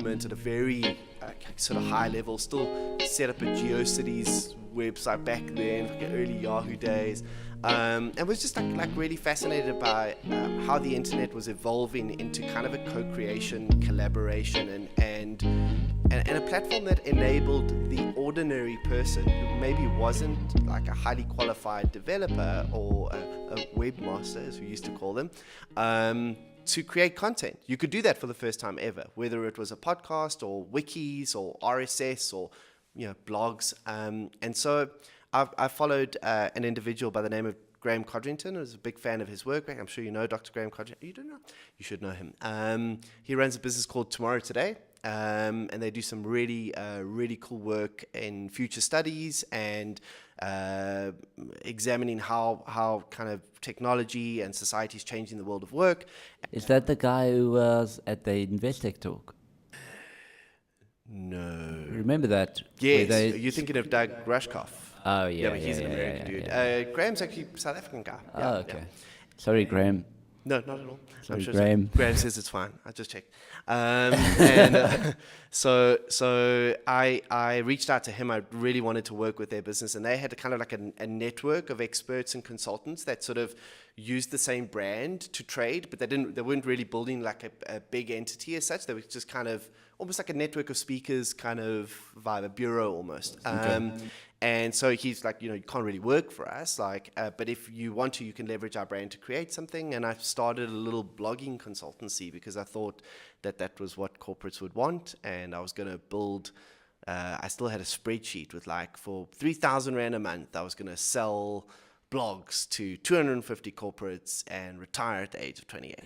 development at a very sort of high level. Still set up a GeoCities website back then, like early Yahoo days, and was just like really fascinated by how the internet was evolving into kind of a co-creation, collaboration, and a platform that enabled the ordinary person who maybe wasn't like a highly qualified developer or a webmaster, as we used to call them, to create content. You could do that for the first time ever, whether it was a podcast or wikis or RSS or blogs. And so I followed an individual by the name of Graham Codrington. I was a big fan of his work. I'm sure you know Dr. Graham Codrington. You don't know? You should know him. He runs a business called Tomorrow Today. And they do some really cool work in future studies and examining how kind of technology and society is changing the world of work. Is that the guy who was at the Investec talk? No. Remember that? Yes. You're thinking of Doug Rushkoff. Oh, yeah. But he's an American dude. Yeah. Graham's actually a South African guy. Oh, okay. Sorry, Graham. No, not at all. Sorry, I'm sure Graham. Graham says it's fine. I just checked. So I reached out to him. I really wanted to work with their business, and they had kind of like a network of experts and consultants that sort of used the same brand to trade, but they weren't really building like a big entity as such. They were just kind of almost like a network of speakers, kind of via a bureau almost. Okay. And so he's like, you can't really work for us, but if you want to, you can leverage our brand to create something. And I started a little blogging consultancy because I thought that was what corporates would want. And I was going to build, I still had a spreadsheet with for 3,000 Rand a month, I was going to sell blogs to 250 corporates and retire at the age of 28.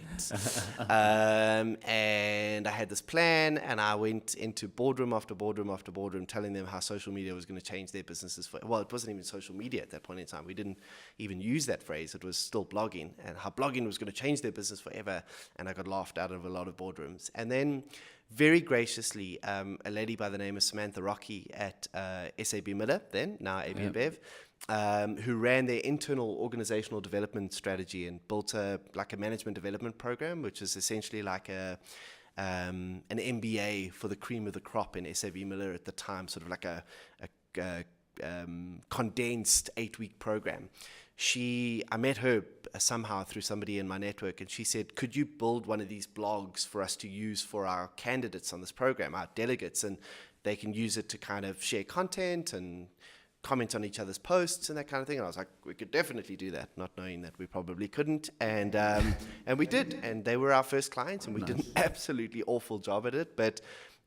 And I had this plan, and I went into boardroom after boardroom after boardroom telling them how social media was going to change their businesses. Well, it wasn't even social media at that point in time. We didn't even use that phrase. It was still blogging, and how blogging was going to change their business forever. And I got laughed out of a lot of boardrooms. And then very graciously, a lady by the name of Samantha Rocky at SAB Miller, then, now AB Bev, who ran their internal organizational development strategy and built a management development program, which is essentially like an MBA for the cream of the crop in SAB Miller at the time, sort of like a condensed 8-week program. I met her somehow through somebody in my network, and she said, could you build one of these blogs for us to use for our candidates on this program, our delegates, and they can use it to kind of share content and comment on each other's posts and that kind of thing. And I was like, we could definitely do that, not knowing that we probably couldn't. And we did, and they were our first clients, and we did an absolutely awful job at it. But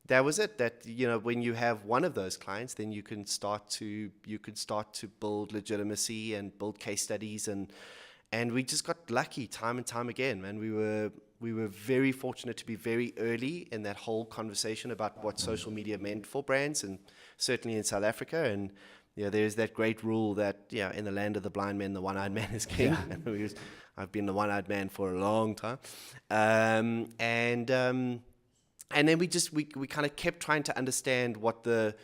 that was it. That when you have one of those clients, then you can start to build legitimacy and build case studies, and we just got lucky time and time again, man. We were very fortunate to be very early in that whole conversation about what social media meant for brands, and certainly in South Africa. And there's that great rule that in the land of the blind men, the one-eyed man is king. Yeah. I've been the one-eyed man for a long time, and then we kind of kept trying to understand what the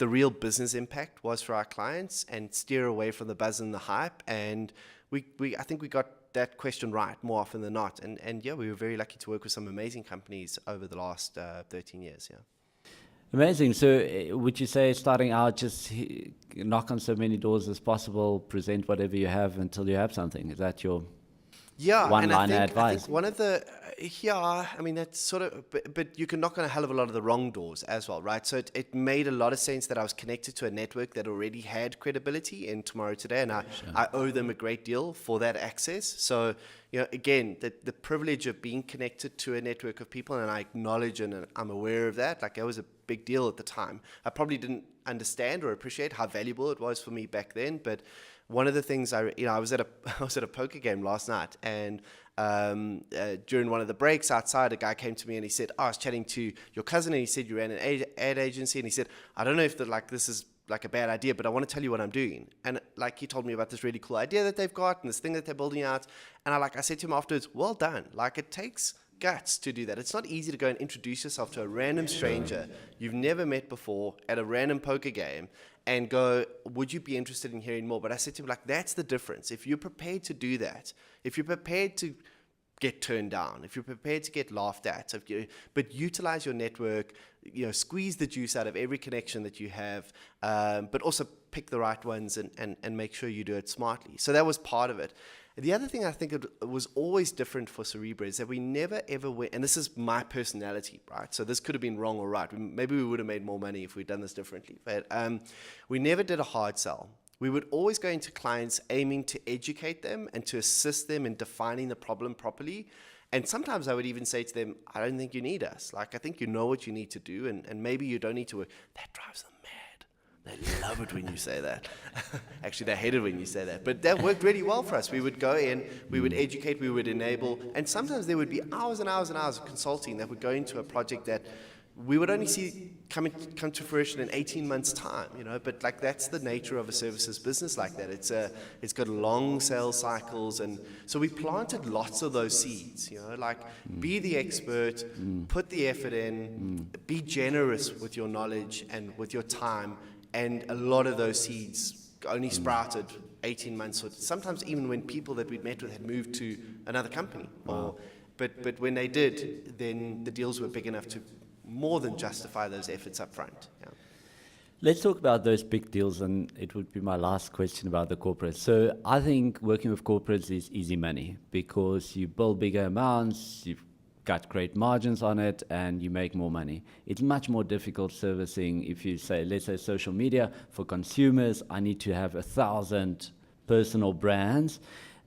real business impact was for our clients and steer away from the buzz and the hype. And I think we got that question right more often than not. And we were very lucky to work with some amazing companies over the last 13 years. Yeah. Amazing. So would you say starting out, just knock on so many doors as possible, present whatever you have until you have something? Is that your one-liner advice? I think one of the, that's sort of, but you can knock on a hell of a lot of the wrong doors as well, right? So it made a lot of sense that I was connected to a network that already had credibility in Tomorrow Today, and I owe them a great deal for that access. So, again, the privilege of being connected to a network of people, and I acknowledge and I'm aware of that, it was a big deal at the time. I probably didn't understand or appreciate how valuable it was for me back then, but one of the things I was at a poker game last night, and during one of the breaks outside, a guy came to me and he said, I was chatting to your cousin, and he said you ran an ad agency, and he said, I don't know if this is a bad idea, but I want to tell you what I'm doing. And he told me about this really cool idea that they've got and this thing that they're building out, and I said to him afterwards, well done. It takes guts to do that. It's not easy to go and introduce yourself to a random stranger you've never met before at a random poker game and go, would you be interested in hearing more? But I said to him, that's the difference. If you're prepared to do that, if you're prepared to get turned down, if you're prepared to get laughed at, but utilize your network, squeeze the juice out of every connection that you have, but also pick the right ones and make sure you do it smartly. So that was part of it. The other thing I think it was always different for Cerebra is that we never ever went, and this is my personality, right? So this could have been wrong or right. Maybe we would have made more money if we'd done this differently. But we never did a hard sell. We would always go into clients aiming to educate them and to assist them in defining the problem properly. And sometimes I would even say to them, I don't think you need us. Like, I think you know what you need to do, and maybe you don't need to work. That drives them mad. They love it when you say that. Actually, they hate it when you say that. But that worked really well for us. We would go in, we would educate, we would enable, and sometimes there would be hours and hours and hours of consulting that would go into a project that we would only see come to fruition in 18 months' time, but like that's the nature of a services business like that. It's got long sales cycles, and so we planted lots of those seeds, be the expert, put the effort in, be generous with your knowledge and with your time, and a lot of those seeds only sprouted 18 months, or sometimes even when people that we'd met with had moved to another company. But when they did, then the deals were big enough to more than justify those efforts up front. Yeah. Let's talk about those big deals, and it would be my last question about the corporates. So I think working with corporates is easy money because you build bigger amounts, you've got great margins on it, and you make more money. It's much more difficult servicing if you say, let's say social media. For consumers, I need to have 1,000 personal brands.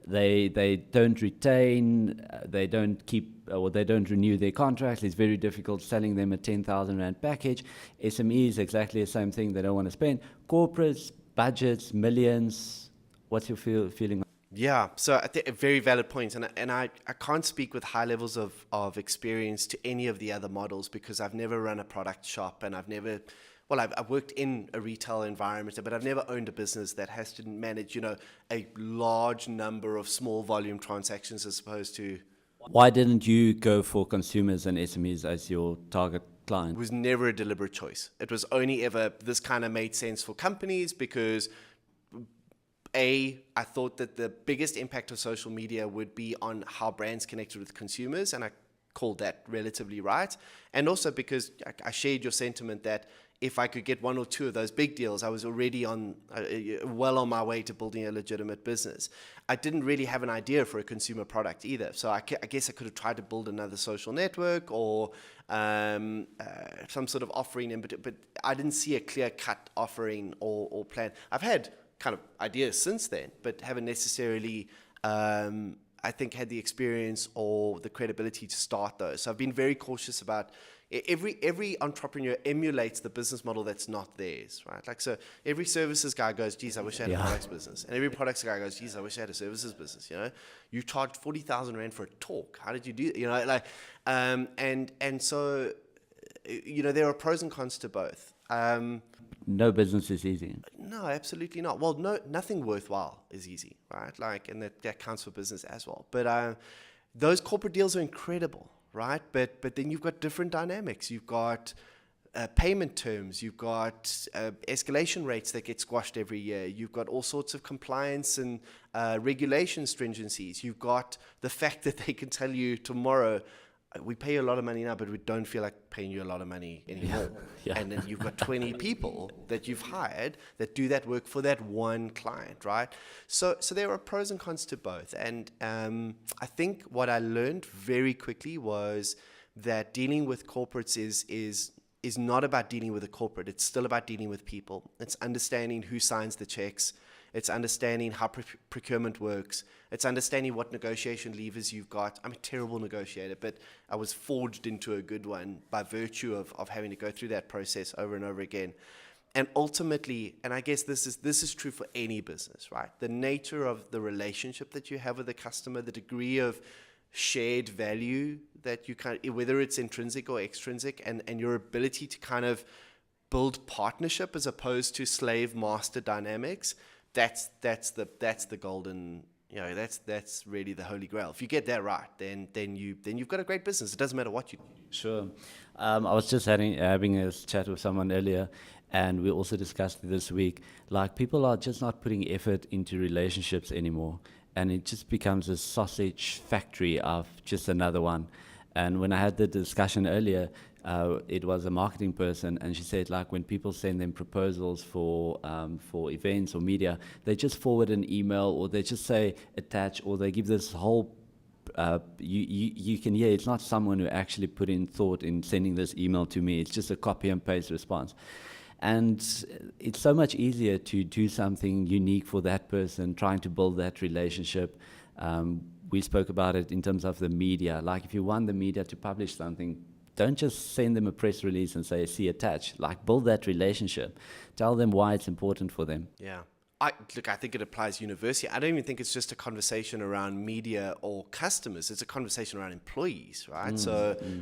They don't retain, they don't keep, or they don't renew their contracts. It's very difficult selling them a 10,000 Rand package. SMEs, exactly the same thing. They don't want to spend. Corporates, budgets, millions. What's your feeling? Yeah, so I think a very valid point. And I can't speak with high levels of experience to any of the other models because I've never run a product shop, and I've worked in a retail environment, but I've never owned a business that has to manage, a large number of small volume transactions as opposed to... Why didn't you go for consumers and SMEs as your target client? It was never a deliberate choice. It was only ever this kind of made sense for companies because, I thought that the biggest impact of social media would be on how brands connected with consumers, and I called that relatively right. And also because I shared your sentiment that if I could get one or two of those big deals, I was already well on my way to building a legitimate business. I didn't really have an idea for a consumer product either. So I guess I could have tried to build another social network or some sort of offering, but I didn't see a clear-cut offering or plan. I've had kind of ideas since then, but haven't necessarily, I think, had the experience or the credibility to start those. So I've been very cautious about every entrepreneur emulates the business model that's not theirs, right? Like, so every services guy goes, geez, I wish I had a products business. And every products guy goes, geez, I wish I had a services business, You charged 40,000 Rand for a talk. How did you do that? And so, there are pros and cons to both. No business is easy. No, absolutely not. Well, nothing worthwhile is easy, right? And that counts for business as well. But those corporate deals are incredible, right? But then you've got different dynamics. You've got payment terms. You've got escalation rates that get squashed every year. You've got all sorts of compliance and regulation stringencies. You've got the fact that they can tell you tomorrow, we pay you a lot of money now, but we don't feel like paying you a lot of money anymore. Yeah. And then you've got 20 people that you've hired that do that work for that one client, right? So there are pros and cons to both. And I think what I learned very quickly was that dealing with corporates is not about dealing with a corporate. It's still about dealing with people. It's understanding who signs the checks. It's understanding how procurement works. It's understanding what negotiation levers you've got. I'm a terrible negotiator, but I was forged into a good one by virtue of having to go through that process over and over again. And ultimately, and I guess this is true for any business, right? The nature of the relationship that you have with the customer, the degree of shared value that you whether it's intrinsic or extrinsic, and your ability to kind of build partnership as opposed to slave master dynamics. That's the golden, that's really the holy grail. If you get that right, then you've got a great business. It doesn't matter what you do. Sure. I was just having a chat with someone earlier, and we also discussed this week, like, people are just not putting effort into relationships anymore. and it just becomes a sausage factory of just another one. And when I had the discussion earlier, it was a marketing person, and she said, like, when people send them proposals for events or media, they just forward an email, or they just say attach, or they give this whole you can hear it's not someone who actually put in thought in sending this email to me. It's just a copy and paste response. And it's so much easier to do something unique for that person, trying to build that relationship. We spoke about it in terms of the media. Like, if you want the media to publish something, don't just send them a press release and say, see attached. Like, build that relationship. Tell them why it's important for them. Yeah. I think it applies universally. I don't even think it's just a conversation around media or customers. It's a conversation around employees, right?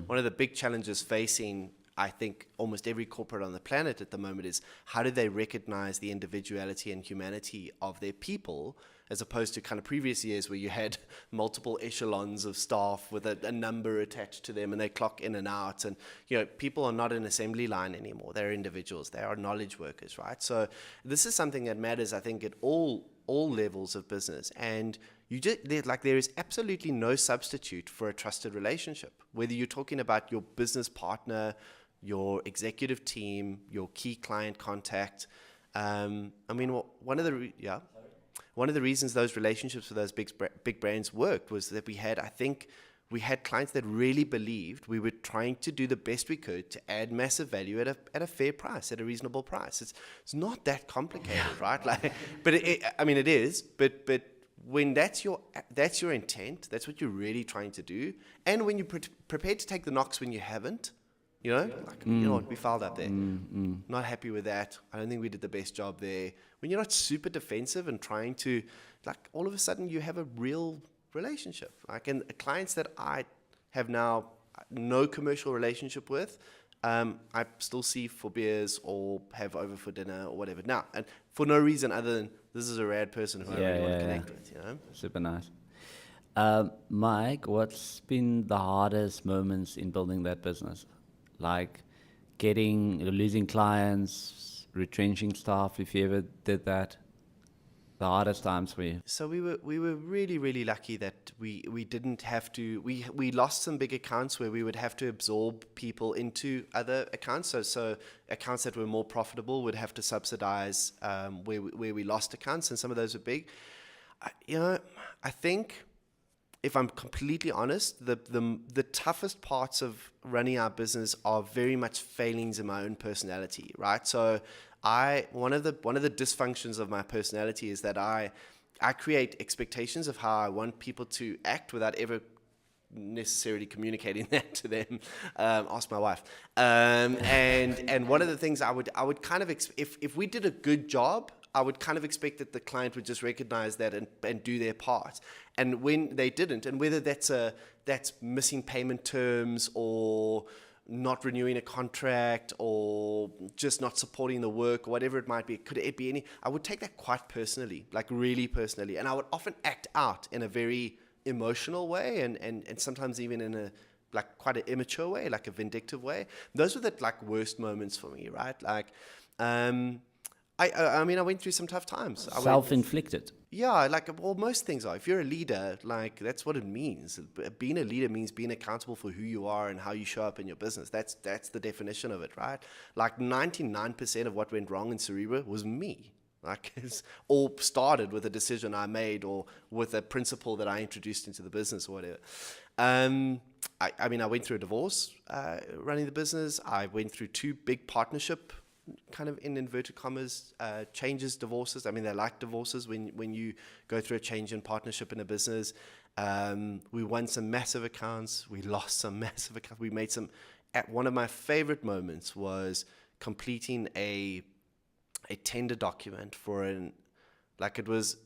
One of the big challenges facing, I think, almost every corporate on the planet at the moment is how do they recognize the individuality and humanity of their people, as opposed to kind of previous years where you had multiple echelons of staff with a number attached to them and they clock in and out. And, people are not an assembly line anymore. They're individuals. They are knowledge workers, right? So this is something that matters, I think, at all levels of business. And there is absolutely no substitute for a trusted relationship, whether you're talking about your business partner, your executive team, your key client contact. One of the reasons those relationships with those big brands worked was that we had clients that really believed we were trying to do the best we could to add massive value at a fair price, at a reasonable price. It's not that complicated, right? But it is. But when that's your intent, that's what you're really trying to do, and when you're prepared to take the knocks when you haven't. You know what, we fouled up there. Not happy with that. I don't think we did the best job there. When you're not super defensive and trying to, all of a sudden you have a real relationship. And clients that I have now no commercial relationship with, I still see for beers or have over for dinner or whatever. Now, and for no reason other than this is a rad person who I really want to connect with, Super nice. Mike, what's been the hardest moments in building that business? Like losing clients, retrenching staff, if you ever did that, the hardest times for you? So we were really, really lucky that we didn't have to, we lost some big accounts where we would have to absorb people into other accounts. So accounts that were more profitable would have to subsidize where we lost accounts, and some of those were big. I think, if I'm completely honest, the toughest parts of running our business are very much failings in my own personality, right? So one of the dysfunctions of my personality is that I create expectations of how I want people to act without ever necessarily communicating that to them. Ask my wife. And one of the things I would kind of if we did a good job, I would kind of expect that the client would just recognize that and do their part. And when they didn't, and whether that's missing payment terms or not renewing a contract or just not supporting the work or whatever it might be, could it be any, I would take that quite personally, like really personally. And I would often act out in a very emotional way and sometimes even in a quite an immature way, like a vindictive way. Those were the worst moments for me, right? I went through some tough times. Self-inflicted. Yeah, most things are. If you're a leader, that's what it means. Being a leader means being accountable for who you are and how you show up in your business. That's the definition of it, right? 99% of what went wrong in Cerebra was me. It's all started with a decision I made or with a principle that I introduced into the business or whatever. I went through a divorce running the business. I went through 2 big partnership, kind of in inverted commas, changes, divorces. They're like divorces when you go through a change in partnership in a business. We won some massive accounts. We lost some massive accounts. We made some. One of my favorite moments was completing a tender document for it was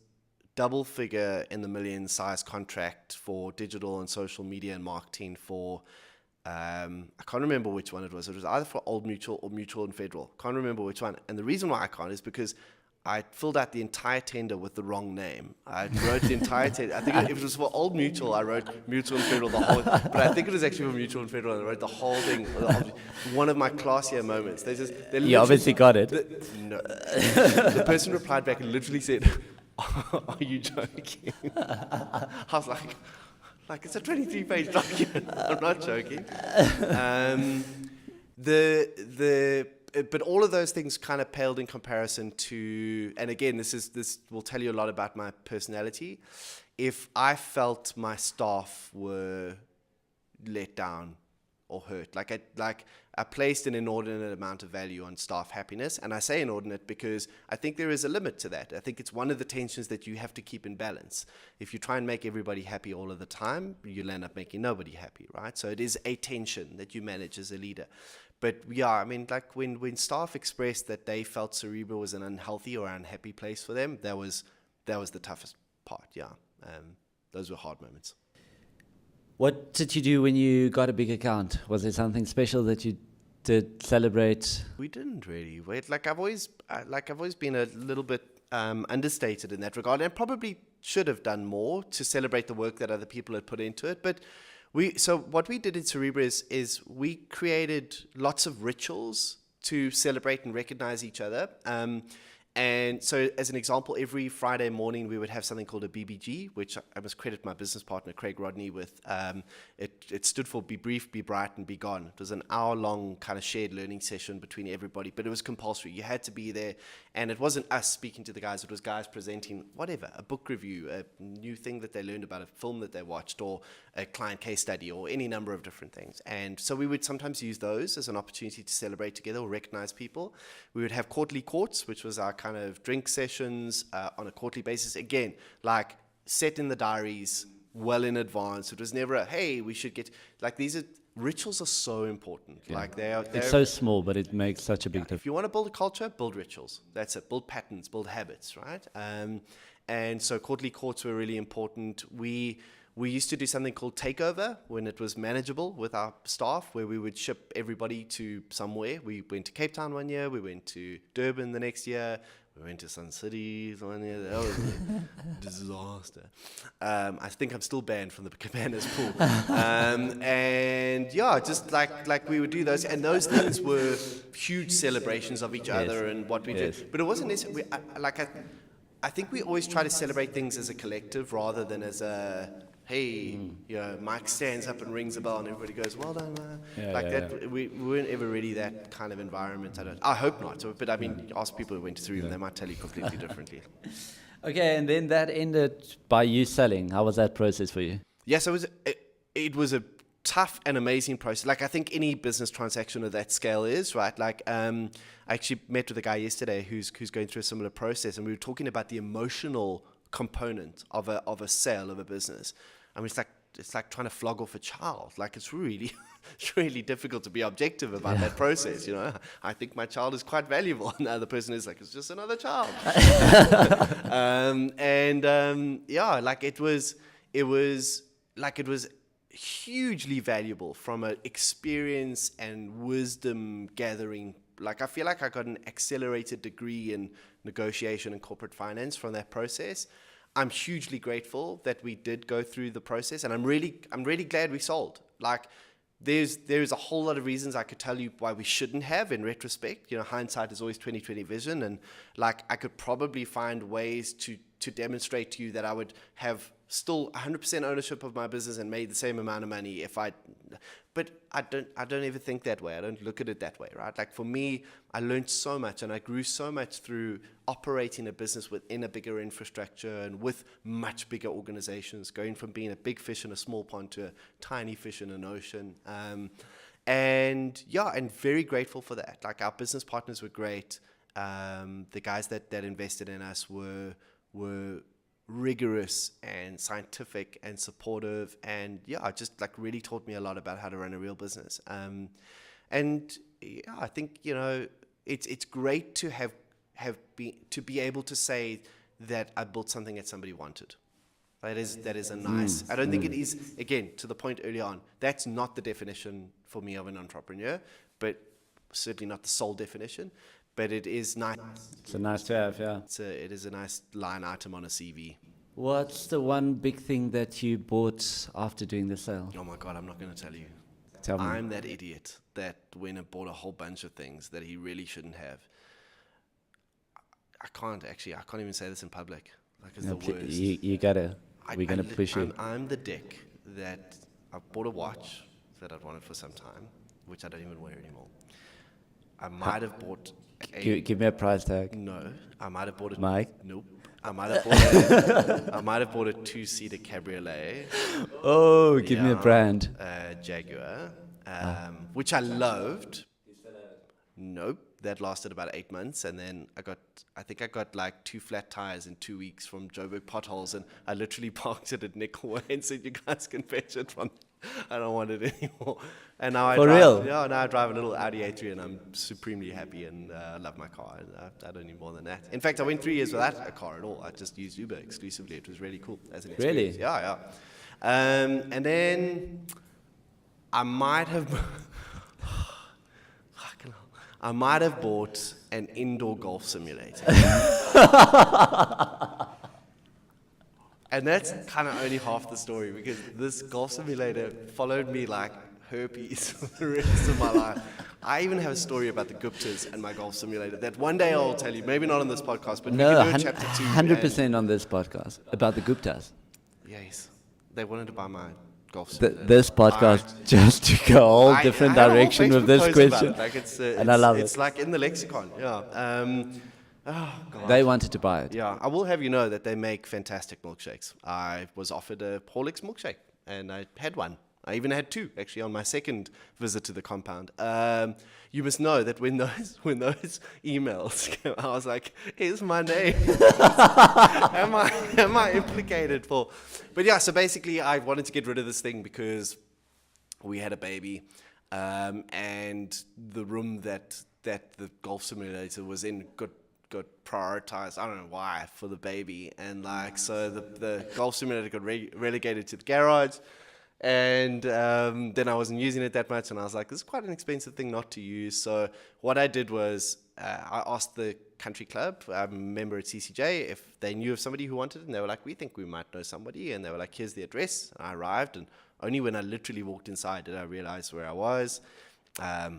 double figure in the million size contract for digital and social media and marketing for. I can't remember which one it was. It was either for Old Mutual or Mutual and Federal. Can't remember which one. And the reason why I can't is because I filled out the entire tender with the wrong name. I wrote the entire tender. I think if it was for Old Mutual, I wrote Mutual and Federal the whole. But I think it was actually for Mutual and Federal, and I wrote the whole thing. One of my classier moments. You obviously got it. No. The person replied back and literally said, Are you joking? I was like it's a 23-page document. I'm not joking. But all of those things kind of paled in comparison to, and again, this will tell you a lot about my personality. If I felt my staff were let down or hurt, I placed an inordinate amount of value on staff happiness, and I say inordinate because I think there is a limit to that. I think it's one of the tensions that you have to keep in balance. If you try and make everybody happy all of the time, you'll end up making nobody happy, right? So it is a tension that you manage as a leader. But yeah, I mean, like when staff expressed that they felt Cerebra was an unhealthy or unhappy place for them, that was the toughest part. Yeah, those were hard moments. What did you do when you got a big account? Was there something special that you did celebrate? We didn't really. I've always been a little bit understated in that regard, and probably should have done more to celebrate the work that other people had put into it. But what we did in Cerebra is we created lots of rituals to celebrate and recognize each other. And so, as an example, every Friday morning we would have something called a BBG, which I must credit my business partner, Craig Rodney, with. It stood for Be Brief, Be Bright, and Be Gone. It was an hour-long kind of shared learning session between everybody, but it was compulsory. You had to be there, and it wasn't us speaking to the guys. It was guys presenting whatever, a book review, a new thing that they learned about, a film that they watched, or a client case study, or any number of different things. And so we would sometimes use those as an opportunity to celebrate together or recognize people. We would have quarterly courts, which was our kind of drink sessions on a quarterly basis. Again, like set in the diaries well in advance. It was never a, hey, we should get, like rituals are so important. Yeah. Like they're so small, but it makes such a big difference. If you want to build a culture, build rituals. That's it. Build patterns, build habits, right? And so quarterly courts were really important. We used to do something called takeover when it was manageable with our staff, where we would ship everybody to somewhere. We went to Cape Town one year. We went to Durban the next year. We went to Sun City one year. That was a disaster. I think I'm still banned from the Cabanas pool. And yeah, just like we would do those. And those things were huge celebrations of each other and what we did. But it wasn't necessarily, I think we always try to celebrate things as a collective rather than as a, hey, Mike stands up and rings a bell and everybody goes, well done, man. We weren't ever really that kind of environment. I hope not. But I mean, ask people who went through and they might tell you completely differently. Okay, and then that ended by you selling. How was that process for you? Yes, it was a tough and amazing process. Like I think any business transaction of that scale is, right? Like I actually met with a guy yesterday who's going through a similar process, and we were talking about the emotional component of a sale of a business. I mean, it's like trying to flog off a child. Like it's really difficult to be objective about that process. I think my child is quite valuable, and the other person is like, it's just another child. It was hugely valuable from an experience and wisdom gathering. Like I feel like I got an accelerated degree in negotiation and corporate finance from that process. I'm hugely grateful that we did go through the process, and I'm really glad we sold. Like there's a whole lot of reasons I could tell you why we shouldn't have in retrospect. Hindsight is always 20/20 vision, and like I could probably find ways to demonstrate to you that I would have still 100% ownership of my business and made the same amount of money but I don't ever think that way. I don't look at it that way, right? Like for me, I learned so much and I grew so much through operating a business within a bigger infrastructure and with much bigger organizations, going from being a big fish in a small pond to a tiny fish in an ocean. And very grateful for that. Like our business partners were great. The guys that invested in us were rigorous and scientific and supportive, and just like really taught me a lot about how to run a real business. I think it's great to to be able to say that I built something that somebody wanted. That is a nice. I don't think it is, again, to the point earlier on, that's not the definition for me of an entrepreneur, but certainly not the sole definition. But it is nice. It's a nice to have, yeah. It is a nice line item on a CV. What's the one big thing that you bought after doing the sale? Oh my God, I'm not going to tell you. Tell me. I'm that idiot that went and bought a whole bunch of things that he really shouldn't have. I can't even say this in public. Like it's the worst. You gotta. We're gonna push you. I'm the dick that I bought a watch that I'd wanted for some time, which I don't even wear anymore. I might have bought. Give me a price tag. No, I might have bought a. Mike? Nope. I might have bought a 2-seater cabriolet. Oh, give me a brand. Jaguar, which I loved. Nope, that lasted about 8 months, and then I think I got like 2 flat tires in 2 weeks from Joburg potholes, and I literally parked it at Nickel and said, "You guys can fetch it from. I don't want it anymore." And now real? Yeah, now I drive a little Audi A3, and I'm supremely happy, and I love my car. And I don't need more than that. In fact, I went 3 years without a car at all. I just used Uber exclusively. It was really cool as an experience. Really? Yeah. And then I might have. I might have bought an indoor golf simulator. And that's kind of only half the story, because this golf simulator followed me like herpes for the rest of my life. I even have a story about the Guptas and my golf simulator that one day I'll tell you. Maybe not on this podcast, but No, we can do a chapter 2. 100% on this podcast about the Guptas. Yes. They wanted to buy my golf simulator. This podcast just took a whole different I had a whole direction with Facebook this post about question. it. Like And I love it. It's like in the lexicon. Yeah. Oh, God. They wanted to buy it. Yeah, I will have you know that they make fantastic milkshakes. I was offered a Horlicks milkshake, and I had one. I even had 2, actually, on my second visit to the compound. You must know that when those emails came, I was like, "Here's my name. am I implicated for?" But yeah, so basically, I wanted to get rid of this thing because we had a baby, and the room that the golf simulator was in got prioritized, I don't know why, for the baby, and like so the golf simulator got relegated to the garage, and then I wasn't using it that much, and I was like, this is quite an expensive thing not to use. So what I did was I asked the country club, I'm a member at CCJ, if they knew of somebody who wanted it, and they were like, we think we might know somebody, and they were like, here's the address. And I arrived, and only when I literally walked inside did I realize where I was.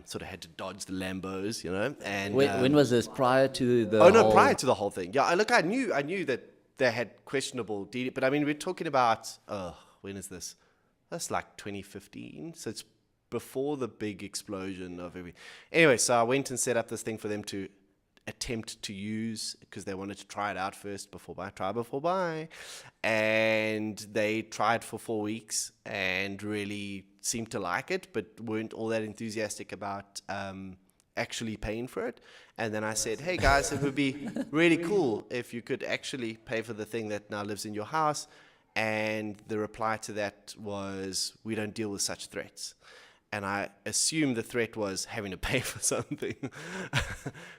Sort of had to dodge the Lambos, you know. And When was this? Prior to the prior to the whole thing. Yeah, look, I knew that they had questionable deed, but I mean, we're talking about when is this? That's like 2015, so it's before the big explosion of everything. Anyway, so I went and set up this thing for them to attempt to use, because they wanted to try it out first before buy. And they tried for 4 weeks and really seemed to like it, but weren't all that enthusiastic about actually paying for it. And then I said, hey guys, it would be really cool if you could actually pay for the thing that now lives in your house. And the reply to that was, we don't deal with such threats. And I assumed the threat was having to pay for something.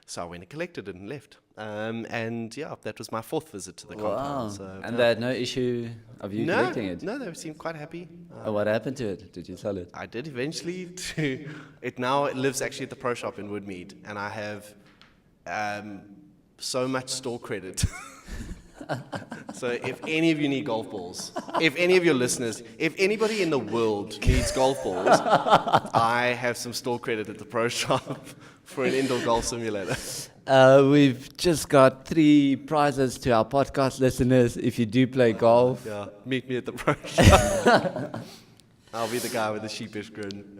So I went and collected it and left. And yeah, that was my 4th visit to the compound. So, and they had no issue of you collecting it? No, they seemed quite happy. What happened to it? Did you sell it? I did eventually. It lives actually at the Pro Shop in Woodmead. And I have so much store credit. So if any of you need golf balls, if any of your listeners, if anybody in the world needs golf balls, I have some store credit at the Pro Shop for an indoor golf simulator. We've just got 3 prizes to our podcast listeners if you do play golf. Yeah, meet me at the Pro Shop. I'll be the guy with the sheepish grin.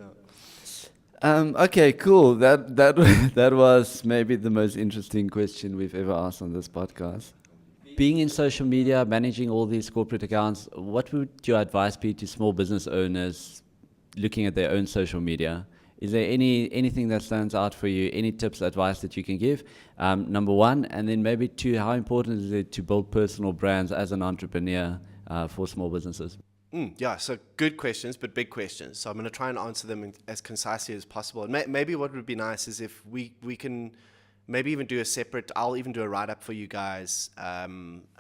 Yeah. Okay, cool. That was maybe the most interesting question we've ever asked on this podcast. Being in social media, managing all these corporate accounts, what would your advice be to small business owners looking at their own social media? Is there anything that stands out for you? Any tips, advice that you can give? Number 1, and then maybe 2, how important is it to build personal brands as an entrepreneur for small businesses? Yeah, so good questions, but big questions. So I'm going to try and answer them as concisely as possible. And maybe what would be nice is if we can maybe even do a separate, I'll even do a write-up for you guys,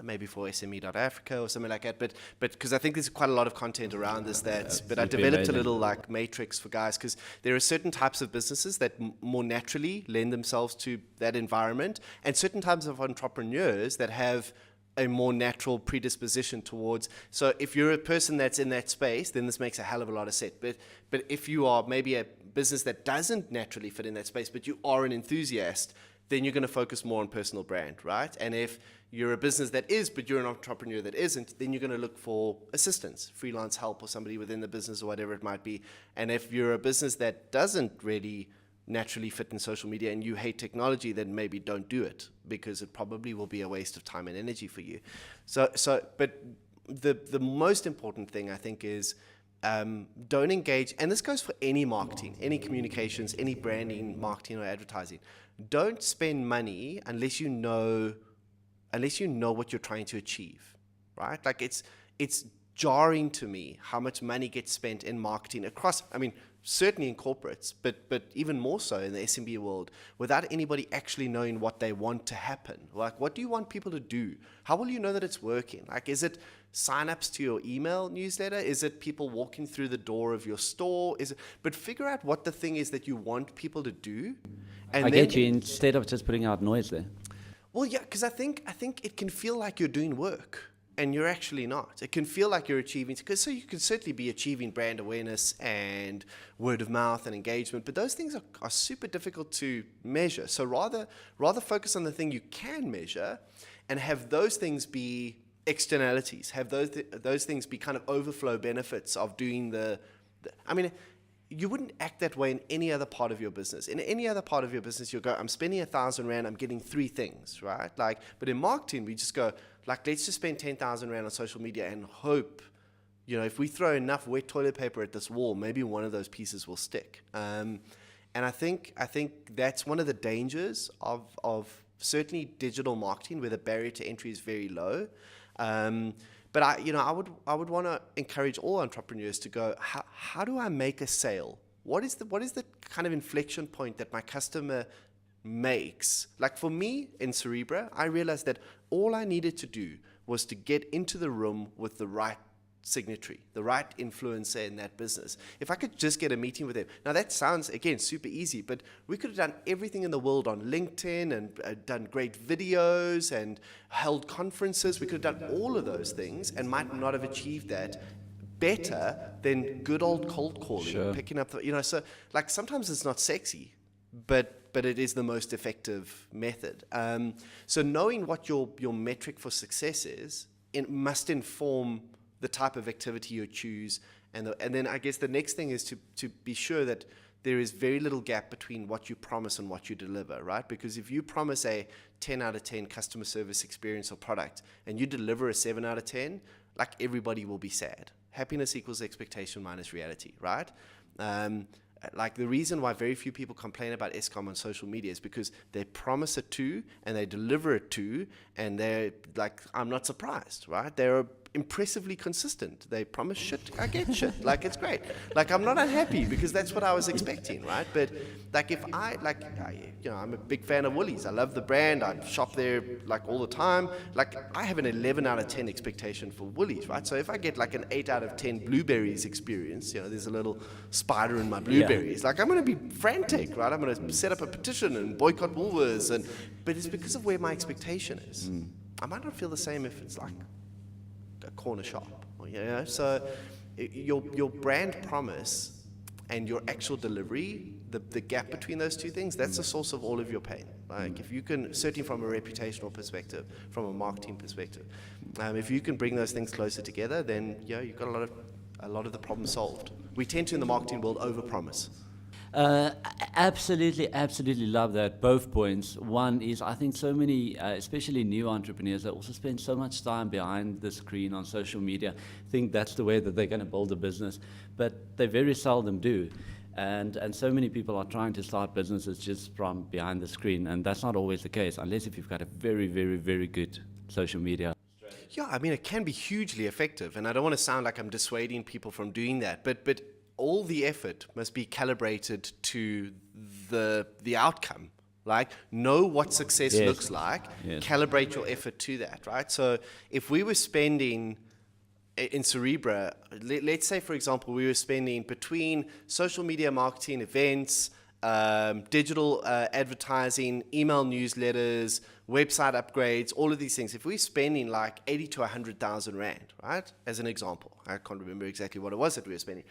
maybe for sme.africa or something like that. But because I think there's quite a lot of content around this but I developed a little like matrix for guys, because there are certain types of businesses that more naturally lend themselves to that environment, and certain types of entrepreneurs that have a more natural predisposition towards. So if you're a person that's in that space, then this makes a hell of a lot of sense. But if you are maybe a business that doesn't naturally fit in that space, but you are an enthusiast, then you're going to focus more on personal brand, right? And if you're a business that is, but you're an entrepreneur that isn't, then you're going to look for assistance, freelance help, or somebody within the business or whatever it might be. And if you're a business that doesn't really naturally fit in social media and you hate technology, then maybe don't do it, because it probably will be a waste of time and energy for you. But the most important thing, I think, is don't engage, and this goes for any marketing, any communications, any branding, marketing or advertising. Don't spend money unless you know what you're trying to achieve, right? Like it's jarring to me how much money gets spent in marketing across, I mean, certainly in corporates, but even more so in the SMB world, without anybody actually knowing what they want to happen. Like, what do you want people to do? How will you know that it's working? Like, is it signups to your email newsletter? Is it people walking through the door of your store? But figure out what the thing is that you want people to do. And I get you, instead of just putting out noise there. Well, yeah, because I think it can feel like you're doing work, and you're actually not. It can feel like you're achieving, because so you can certainly be achieving brand awareness and word of mouth and engagement, but those things are super difficult to measure. So rather focus on the thing you can measure, and have those things be externalities. Have those things be kind of overflow benefits of doing I mean, you wouldn't act that way in any other part of your business. In any other part of your business, you'll go, I'm spending 1,000 Rand, I'm getting 3 things, right? Like, but in marketing, we just go, like, let's just spend 10,000 Rand on social media and hope, if we throw enough wet toilet paper at this wall, maybe one of those pieces will stick. And I think that's one of the dangers of certainly digital marketing, where the barrier to entry is very low. But I would want to encourage all entrepreneurs to go, how do I make a sale? What is the kind of inflection point that my customer makes? Like for me in Cerebra, I realized that all I needed to do was to get into the room with the right signatory, the right influencer in that business. If I could just get a meeting with them. Now that sounds, again, super easy, but we could have done everything in the world on LinkedIn and done great videos and held conferences. We could have done all of those things and might not have achieved that better than good old cold calling, Sure. picking up so like sometimes it's not sexy, but it is the most effective method. So knowing what your metric for success is, it must inform the type of activity you choose, and then I guess the next thing is to be sure that there is very little gap between what you promise and what you deliver, right? Because if you promise a 10 out of 10 customer service experience or product and you deliver a 7 out of 10, like everybody will be sad. Happiness equals expectation minus reality, right? Like the reason why very few people complain about Eskom on social media is because they promise a 2 and they deliver a 2, and they're like, I'm not surprised, right? They're impressively consistent. They promise shit, I get shit. Like, it's great. Like, I'm not unhappy because that's what I was expecting, right? But like, if I'm a big fan of Woolies. I love the brand. I shop there like all the time. Like, I have an 11 out of 10 expectation for Woolies, right? So if I get like an 8 out of 10 blueberries experience, there's a little spider in my blueberries. Like, I'm going to be frantic, right? I'm going to set up a petition and boycott Woolworths, but it's because of where my expectation is. I might not feel the same if it's like a corner shop, so your brand promise and your actual delivery, the gap between those two things, that's the source of all of your pain. Like, if you can, certainly from a reputational perspective, from a marketing perspective, if you can bring those things closer together, then you've got a lot of the problem solved. We tend to, in the marketing world, overpromise. Absolutely love that. Both points. One is, I think so many, especially new entrepreneurs, that also spend so much time behind the screen on social media, think that's the way that they're going to build a business, but they very seldom do. And so many people are trying to start businesses just from behind the screen, and that's not always the case, unless if you've got a very, very, very good social media. Yeah, I mean, it can be hugely effective, and I don't want to sound like I'm dissuading people from doing that, but all the effort must be calibrated to the outcome. Like, know what success looks like, calibrate your effort to that, right? So if we were spending in Cerebra, let's say, for example, we were spending between social media marketing, events, digital advertising, email newsletters, website upgrades, all of these things. If we're spending like 80 to 100,000 Rand, right, as an example, I can't remember exactly what it was that we were spending.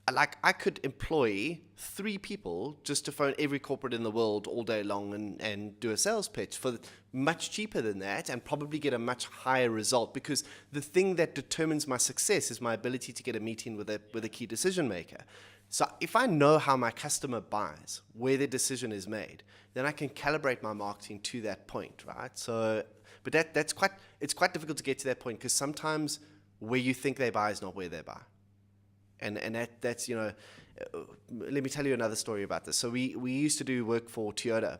I could employ 3 people just to phone every corporate in the world all day long and do a sales pitch for much cheaper than that, and probably get a much higher result, because the thing that determines my success is my ability to get a meeting with a key decision maker. So if I know how my customer buys, where their decision is made, then I can calibrate my marketing to that point, right? So, but it's quite difficult to get to that point, because sometimes where you think they buy is not where they buy. And that's, let me tell you another story about this. So we used to do work for Toyota,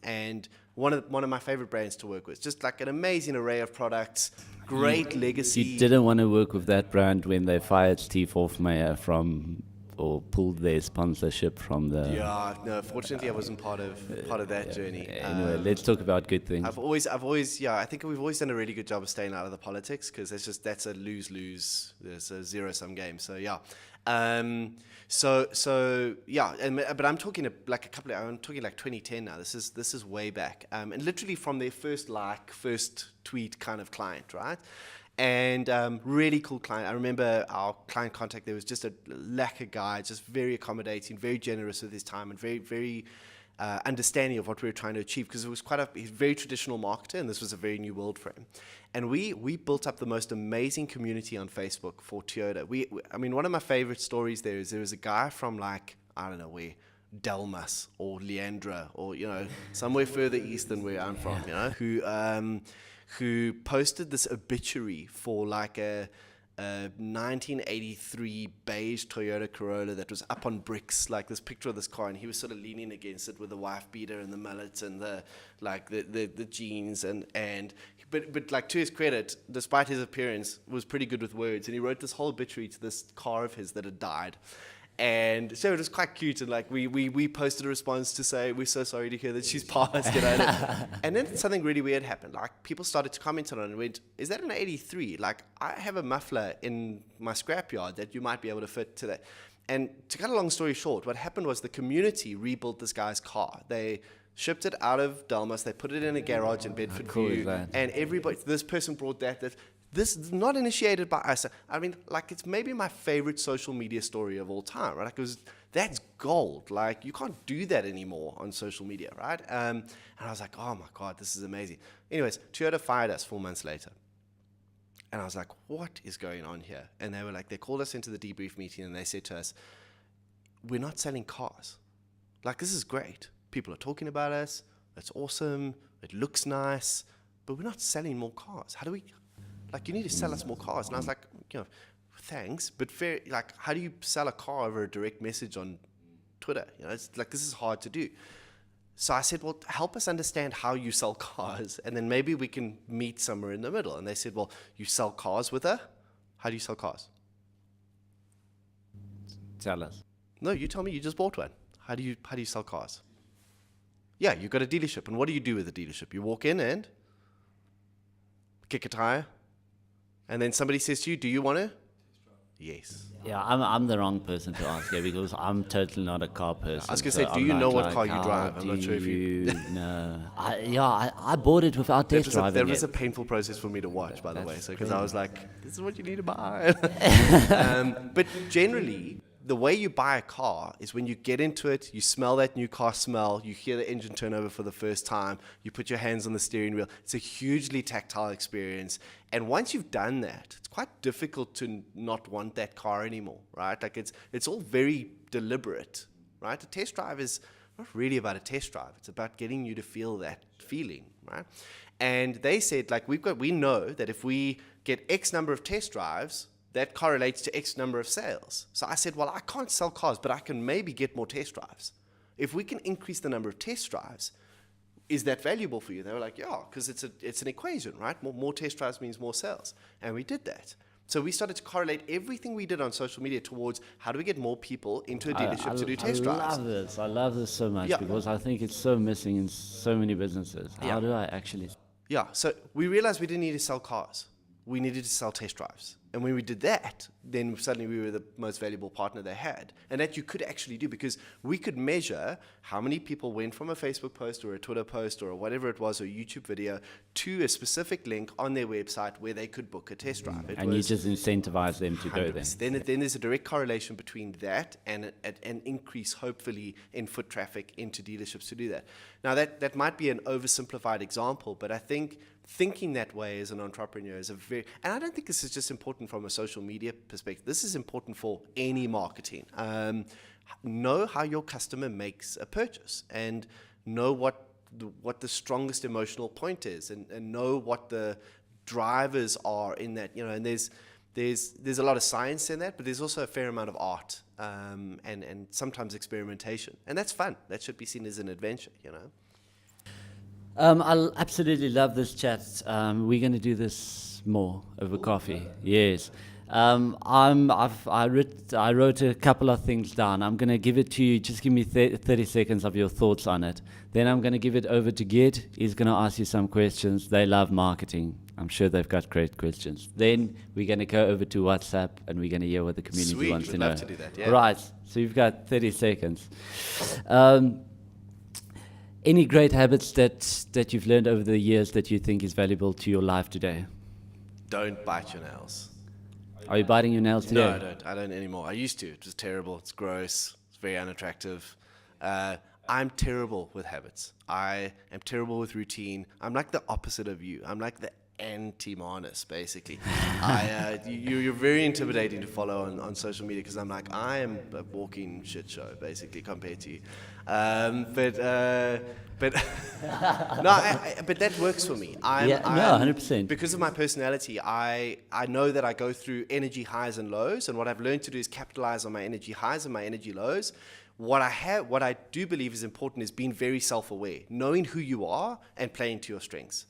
and one of my favorite brands to work with, just like an amazing array of products, great legacy. You didn't want to work with that brand when they fired Steve Hofmeyer or pulled their sponsorship from the... Yeah, no, fortunately I wasn't part of that journey. Anyway, let's talk about good things. I've always, I think we've always done a really good job of staying out of the politics, because that's a lose-lose. There's a zero-sum game. So yeah, but I'm talking like I'm talking like 2010 now. This is way back, and literally from their first tweet kind of client, right? And really cool client. I remember our client contact there was just a lacquer guy, just very accommodating, very generous with his time, and very, very understanding of what we were trying to achieve, because it was he's a very traditional marketer, and this was a very new world for him. And we built up the most amazing community on Facebook for Toyota. I mean, one of my favorite stories there was a guy from, like, I don't know where, Delmas or Leandra, or somewhere further east than where I'm from, who posted this obituary for like a 1983 beige Toyota Corolla that was up on bricks, like this picture of this car, and he was sort of leaning against it with the wife beater and the mullet and the jeans, but like, to his credit, despite his appearance, was pretty good with words, and he wrote this whole obituary to this car of his that had died. And so it was quite cute, and like we posted a response to say, we're so sorry to hear that she's passed, and then something really weird happened. Like, people started to comment on it and went, is that an 83? Like, I have a muffler in my scrapyard that you might be able to fit to that. And to cut a long story short, what happened was the community rebuilt this guy's car. They shipped it out of Delmas, they put it in a garage in Bedford View, and this person brought that. This is not initiated by us. I mean, like, it's maybe my favorite social media story of all time, right? Because that's gold. Like, you can't do that anymore on social media, right? And I was like, oh my God, this is amazing. Anyways, Toyota fired us 4 months later. And I was like, what is going on here? And they called us into the debrief meeting, and they said to us, we're not selling cars. Like, this is great. People are talking about us. It's awesome. It looks nice. But we're not selling more cars. How do we... Like, you need to sell us more cars. And I was like, thanks, but fair. Like, how do you sell a car over a direct message on Twitter? It's like, this is hard to do. So I said, well, help us understand how you sell cars, and then maybe we can meet somewhere in the middle. And they said, well, you sell cars with her? How do you sell cars? Tell us. No, you tell me. You just bought one. How do you sell cars? Yeah, you've got a dealership. And what do you do with a dealership? You walk in and kick a tire. And then somebody says to you, do you want to? Yes. Yeah, I'm the wrong person to ask here, because I'm totally not a car person. I was going to say, do you know what car you drive? I'm not sure if you... No. I bought it without test driving That it. was a painful process for me to watch, by the way. So, because I was like, this is what you need to buy. But generally, the way you buy a car is when you get into it, you smell that new car smell, you hear the engine turn over for the first time, you put your hands on the steering wheel. It's a hugely tactile experience. And once you've done that, it's quite difficult to not want that car anymore, right? Like, it's all very deliberate, right? A test drive is not really about a test drive. It's about getting you to feel that feeling, right? And they said, like, we know that if we get X number of test drives, that correlates to X number of sales. So I said, well, I can't sell cars, but I can maybe get more test drives. If we can increase the number of test drives, is that valuable for you? They were like, yeah, because it's an equation, right? More test drives means more sales. And we did that. So we started to correlate everything we did on social media towards how do we get more people into a dealership to do test drives. I love this so much, because I think it's so missing in so many businesses. How do I actually... Yeah, so we realized we didn't need to sell cars. We needed to sell test drives. And when we did that, then suddenly we were the most valuable partner they had. And that you could actually do, because we could measure how many people went from a Facebook post or a Twitter post or whatever it was, or a YouTube video, to a specific link on their website where they could book a test drive. And you just incentivize them to go there. Then there's a direct correlation between that and an increase, hopefully, in foot traffic into dealerships to do that. Now, that might be an oversimplified example, but I think thinking that way as an entrepreneur is and I don't think this is just important from a social media perspective. This is important for any marketing. Know how your customer makes a purchase, and know what the strongest emotional point is, and know what the drivers are in that, and there's a lot of science in that, but there's also a fair amount of art, and sometimes experimentation, and that's fun. That should be seen as an adventure, I absolutely love this chat. We're going to do this more over coffee. Yes. I wrote a couple of things down. I'm going to give it to you. Just give me 30 seconds of your thoughts on it. Then I'm going to give it over to Gid. He's going to ask you some questions. They love marketing. I'm sure they've got great questions. Then we're going to go over to WhatsApp, and we're going to hear what the community wants to know. Sweet, we'd love to do that, yeah. Right. So you've got 30 seconds. Any great habits that you've learned over the years that you think is valuable to your life today? Don't bite your nails. Are you biting your nails today? No, I don't. I don't anymore. I used to. It was terrible. It's gross. It's very unattractive. I'm terrible with habits. I am terrible with routine. I'm like the opposite of you. I'm like the anti-Manus, basically. You're very intimidating to follow on social media, because I'm like, I am a walking shit show, basically, compared to you. But that works for me. 100%. Because of my personality, I know that I go through energy highs and lows, and what I've learned to do is capitalize on my energy highs and my energy lows. What I do believe is important is being very self-aware, knowing who you are and playing to your strengths.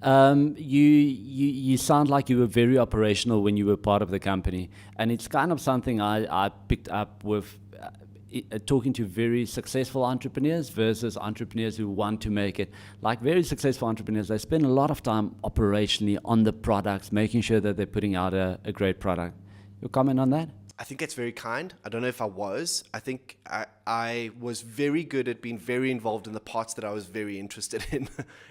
You sound like you were very operational when you were part of the company, and it's kind of something I picked up with talking to very successful entrepreneurs versus entrepreneurs who want to make it. Like very successful entrepreneurs, they spend a lot of time operationally on the products, making sure that they're putting out a great product. Your comment on that? I think that's very kind. I don't know if I was. I think I was very good at being very involved in the parts that I was very interested in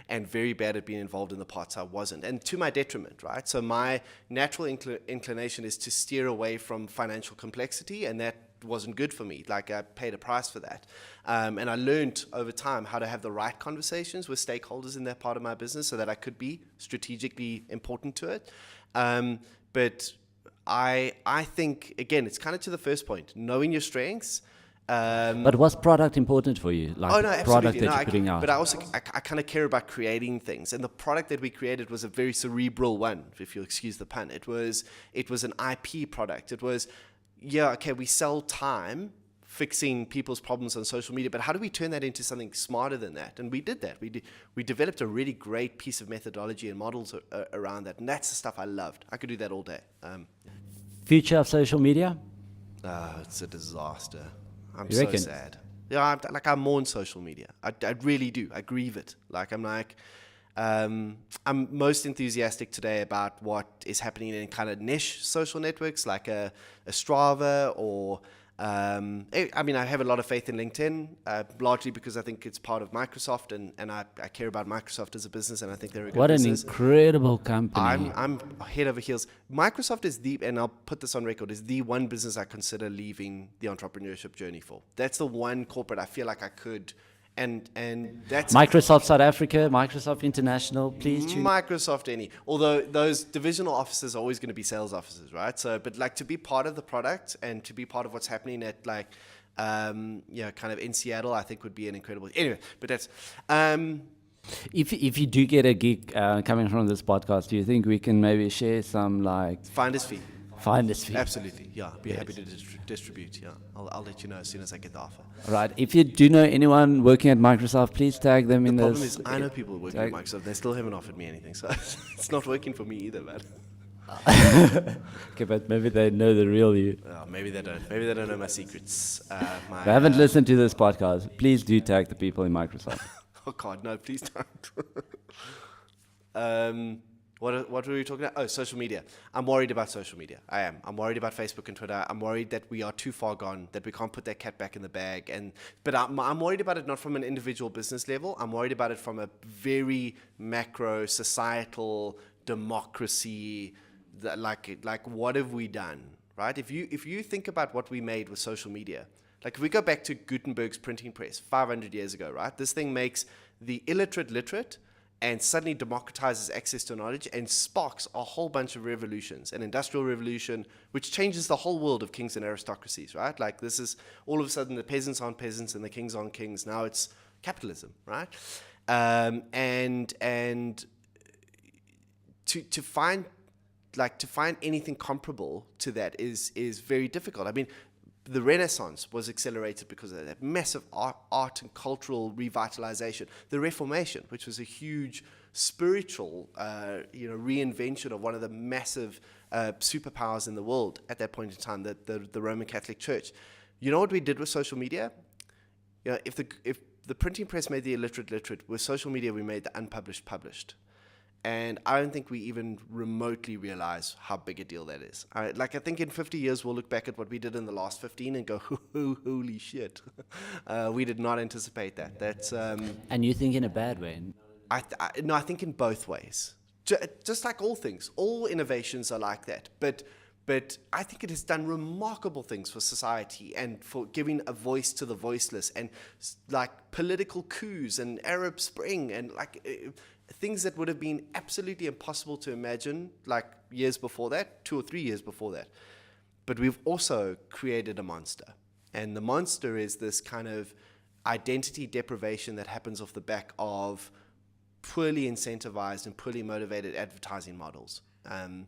and very bad at being involved in the parts I wasn't. And to my detriment, right? So my natural inclination is to steer away from financial complexity, and that wasn't good for me. Like, I paid a price for that. And I learned over time how to have the right conversations with stakeholders in that part of my business so that I could be strategically important to it. But I think, again, it's kind of to the first point, knowing your strengths. But was product important for you? Like the product that you're putting out? But I kind of care about creating things. And the product that we created was a very cerebral one, if you'll excuse the pun. It was an IP product. It was, we sell time fixing people's problems on social media, but how do we turn that into something smarter than that? And we did that. We developed a really great piece of methodology and models around that, and that's the stuff I loved. I could do that all day. Future of social media? It's a disaster. I'm You so reckon? sad. Yeah, I mourn social media. I really do. I grieve it. I'm most enthusiastic today about what is happening in kind of niche social networks like a Strava or I have a lot of faith in LinkedIn, largely because I think it's part of Microsoft, and I care about Microsoft as a business, and I think they're a good business. What an incredible company. I'm head over heels. Microsoft is and I'll put this on record, is the one business I consider leaving the entrepreneurship journey for. That's the one corporate I feel like I could. And that's Microsoft South Africa, Microsoft International, please choose. Microsoft any. Although those divisional offices are always going to be sales offices, right? So, but to be part of the product and to be part of what's happening at kind of in Seattle, I think would be an incredible. Anyway, but that's. If you do get a gig coming from this podcast, do you think we can maybe share some finder's fee? Finder's fee. Absolutely, yeah. Be happy to distribute. Yeah, I'll let you know as soon as I get the offer. Right. If you do know anyone working at Microsoft, please tag them in this. The problem is, I know people working at Microsoft. They still haven't offered me anything, so it's not working for me either, man. Okay, but maybe they know the real you. Maybe they don't. Maybe they don't know my secrets. If they haven't listened to this podcast, please do tag the people in Microsoft. Oh God, no! Please don't. What were we talking about? Oh, social media. I'm worried about social media. I am. I'm worried about Facebook and Twitter. I'm worried that we are too far gone, that we can't put that cat back in the bag. But I'm worried about it not from an individual business level. I'm worried about it from a very macro, societal, democracy, like what have we done, right? If you think about what we made with social media, like if we go back to Gutenberg's printing press 500 years ago, right? This thing makes the illiterate literate, and suddenly democratizes access to knowledge and sparks a whole bunch of revolutions, an industrial revolution, which changes the whole world of kings and aristocracies, right? Like this is all of a sudden the peasants aren't peasants and the kings aren't kings. Now it's capitalism, right? And to find anything comparable to that is very difficult. I mean, the Renaissance was accelerated because of that massive art and cultural revitalization. The Reformation, which was a huge spiritual reinvention of one of the massive superpowers in the world at that point in time, the Roman Catholic Church. You know what we did with social media? You know, if the printing press made the illiterate literate, with social media we made the unpublished published. And I don't think we even remotely realize how big a deal that is. I think in 50 years, we'll look back at what we did in the last 15 and go, holy shit. We did not anticipate that. That's And you think in a bad way? No, I think in both ways. Just like all things, all innovations are like that. But I think it has done remarkable things for society and for giving a voice to the voiceless, and like political coups and Arab Spring and things that would have been absolutely impossible to imagine like years before that, 2 or 3 years before that. But we've also created a monster. And the monster is this kind of identity deprivation that happens off the back of poorly incentivized and poorly motivated advertising models. And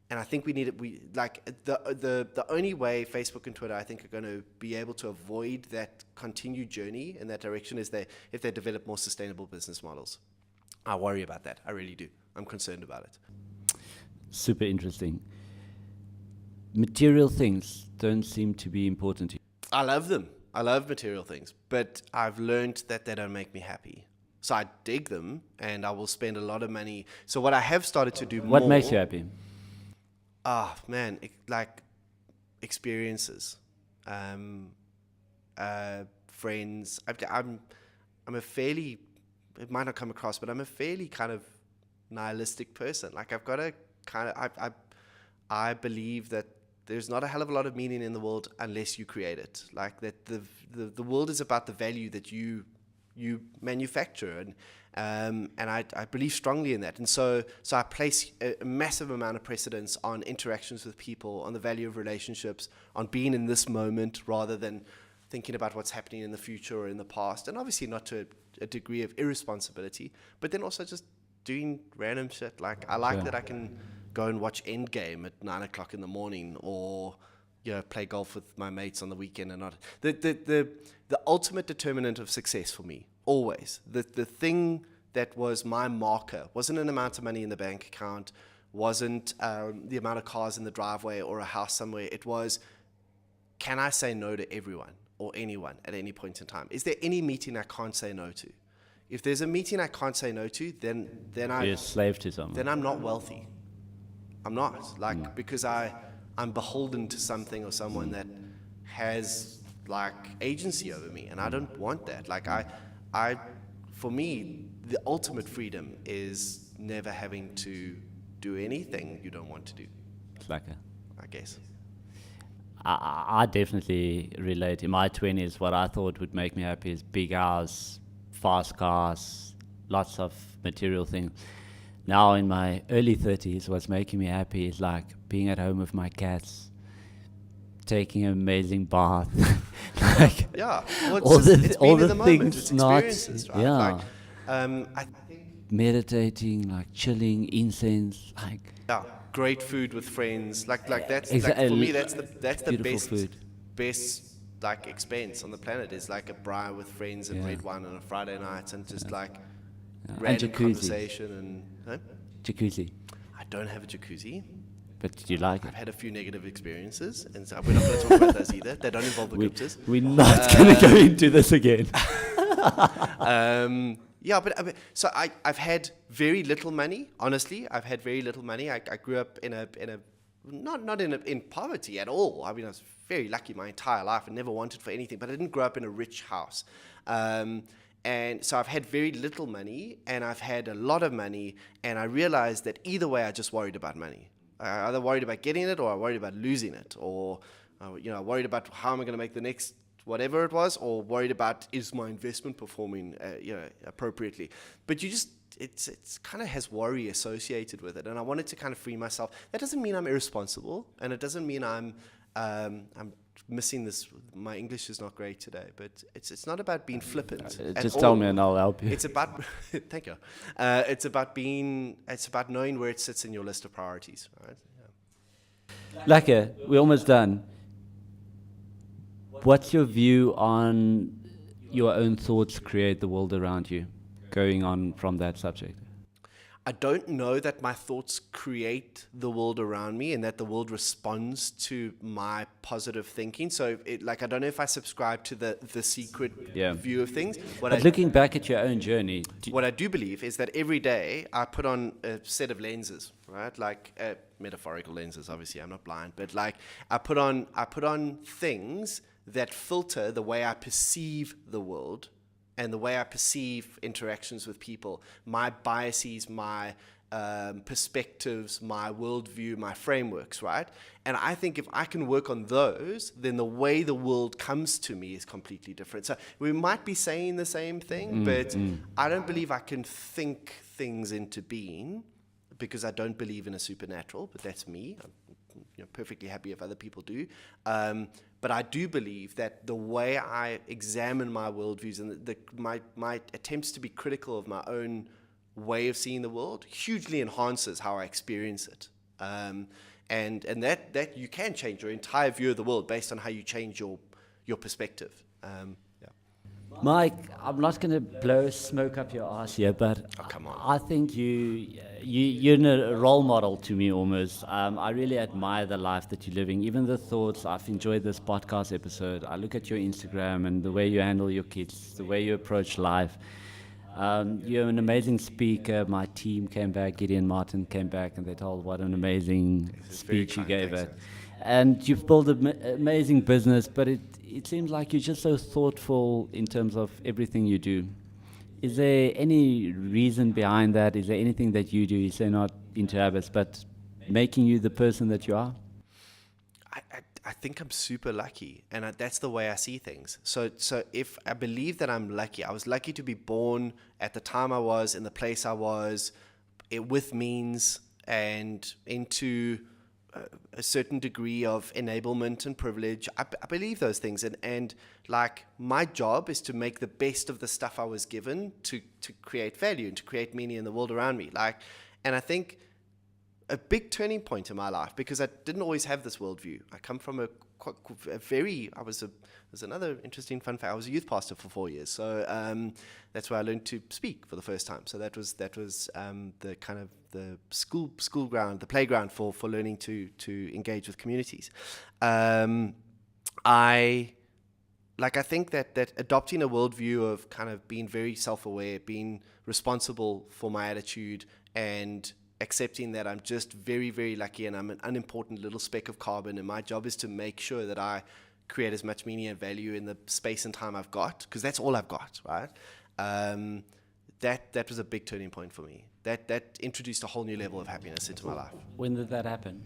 I think we need it. The only way Facebook and Twitter, I think, are going to be able to avoid that continued journey in that direction is if they develop more sustainable business models. I worry about that. I really do. I'm concerned about it. Super interesting. Material things don't seem to be important to you. I love them. I love material things, but I've learned that they don't make me happy. So I dig them, and I will spend a lot of money. So what I have started to do more... What makes you happy? Man, experiences, friends. I'm a fairly... It might not come across, but I'm a fairly kind of nihilistic person. Like I've got a kind of... I believe that there's not a hell of a lot of meaning in the world unless you create it. Like that the world is about the value that you manufacture, and I believe strongly in that. And so I place a massive amount of precedence on interactions with people, on the value of relationships, on being in this moment rather than thinking about what's happening in the future or in the past. And obviously not to a degree of irresponsibility, but then also just doing random shit. Like I like that I can go and watch Endgame at 9 o'clock in the morning, or play golf with my mates on the weekend. And not the ultimate determinant of success for me, always the thing that was my marker wasn't an amount of money in the bank account, wasn't the amount of cars in the driveway or a house somewhere. It was, can I say no to everyone or anyone at any point in time? Is there any meeting I can't say no to? If there's a meeting I can't say no to, then I'm You're a slave to someone. Then I'm not wealthy. I'm not, because I'm beholden to something or someone that has agency over me, and I don't want that. For me, the ultimate freedom is never having to do anything you don't want to do. It's like I guess. I definitely relate. In my 20s, what I thought would make me happy is big house, fast cars, lots of material things. Now in my early 30s, what's making me happy is being at home with my cats, taking an amazing bath. All the things, it's experiences, right? Yeah. I think meditating, chilling, incense, great food with friends, that's for me that's the best food. Best expense on the planet is a braai with friends and red wine on a Friday night and just random conversation and jacuzzi. I don't have a jacuzzi. But did you like it? I've had a few negative experiences, and so we're not going to talk about those either. They don't involve the Guptas. We're not going to go into this again. Yeah, but so I've had very little money. Honestly, I've had very little money. I grew up in in poverty at all. I mean, I was very lucky my entire life and never wanted for anything. But I didn't grow up in a rich house, and so I've had very little money, and I've had a lot of money. And I realized that either way, I just worried about money. I either worried about getting it, or I worried about losing it, or I worried about how am I going to make the next whatever it was, or worried about is my investment performing appropriately. But it's kind of has worry associated with it, and I wanted to kind of free myself. That doesn't mean I'm irresponsible, and it doesn't mean I'm missing this. My English is not great today, but it's not about being flippant. Just tell me and I'll help you. It's about thank you. It's about knowing where it sits in your list of priorities. Right? Yeah. Lekker, we're almost done. What's your view on your own thoughts create the world around you, going on from that subject? I don't know that my thoughts create the world around me and that the world responds to my positive thinking. So, I don't know if I subscribe to the secret view of things. But looking back at your own journey... What I do believe is that every day I put on a set of lenses, right? Like metaphorical lenses, obviously. I'm not blind. But I put on things that filter the way I perceive the world and the way I perceive interactions with people, my biases, my perspectives, my worldview, my frameworks, right? And I think if I can work on those, then the way the world comes to me is completely different. So we might be saying the same thing, but I don't believe I can think things into being because I don't believe in a supernatural, but that's me. I'm perfectly happy if other people do. But I do believe that the way I examine my worldviews and my attempts to be critical of my own way of seeing the world hugely enhances how I experience it. And that you can change your entire view of the world based on how you change your perspective. Mike, I'm not going to blow smoke up your ass here, but come on. I think you're a role model to me almost. I really admire the life that you're living, even the thoughts. I've enjoyed this podcast episode. I look at your Instagram and the way you handle your kids, the way you approach life. You're an amazing speaker. My team came back, Gideon Martin came back, and they told what an amazing speech you gave it. And you've built an amazing business, but it seems like you're just so thoughtful in terms of everything you do. Is there any reason behind that? Is there anything that you do, you say not into habits, but making you the person that you are? I think I'm super lucky, and that's the way I see things. So if I believe that I'm lucky, I was lucky to be born at the time I was, in the place I was, with means, and into a certain degree of enablement and privilege. I believe those things, and my job is to make the best of the stuff I was given to create value and to create meaning in the world around me. And I think a big turning point in my life, because I didn't always have this worldview. I come from there's another interesting fun fact. I was a youth pastor for 4 years, so that's where I learned to speak for the first time. So that was the kind of the school ground, the playground for learning to engage with communities. I think that adopting a worldview of kind of being very self-aware, being responsible for my attitude, and accepting that I'm just very, very lucky and I'm an unimportant little speck of carbon, and my job is to make sure that I create as much meaning and value in the space and time I've got, because that's all I've got, right? That was a big turning point for me. That introduced a whole new level of happiness into my life. When did that happen?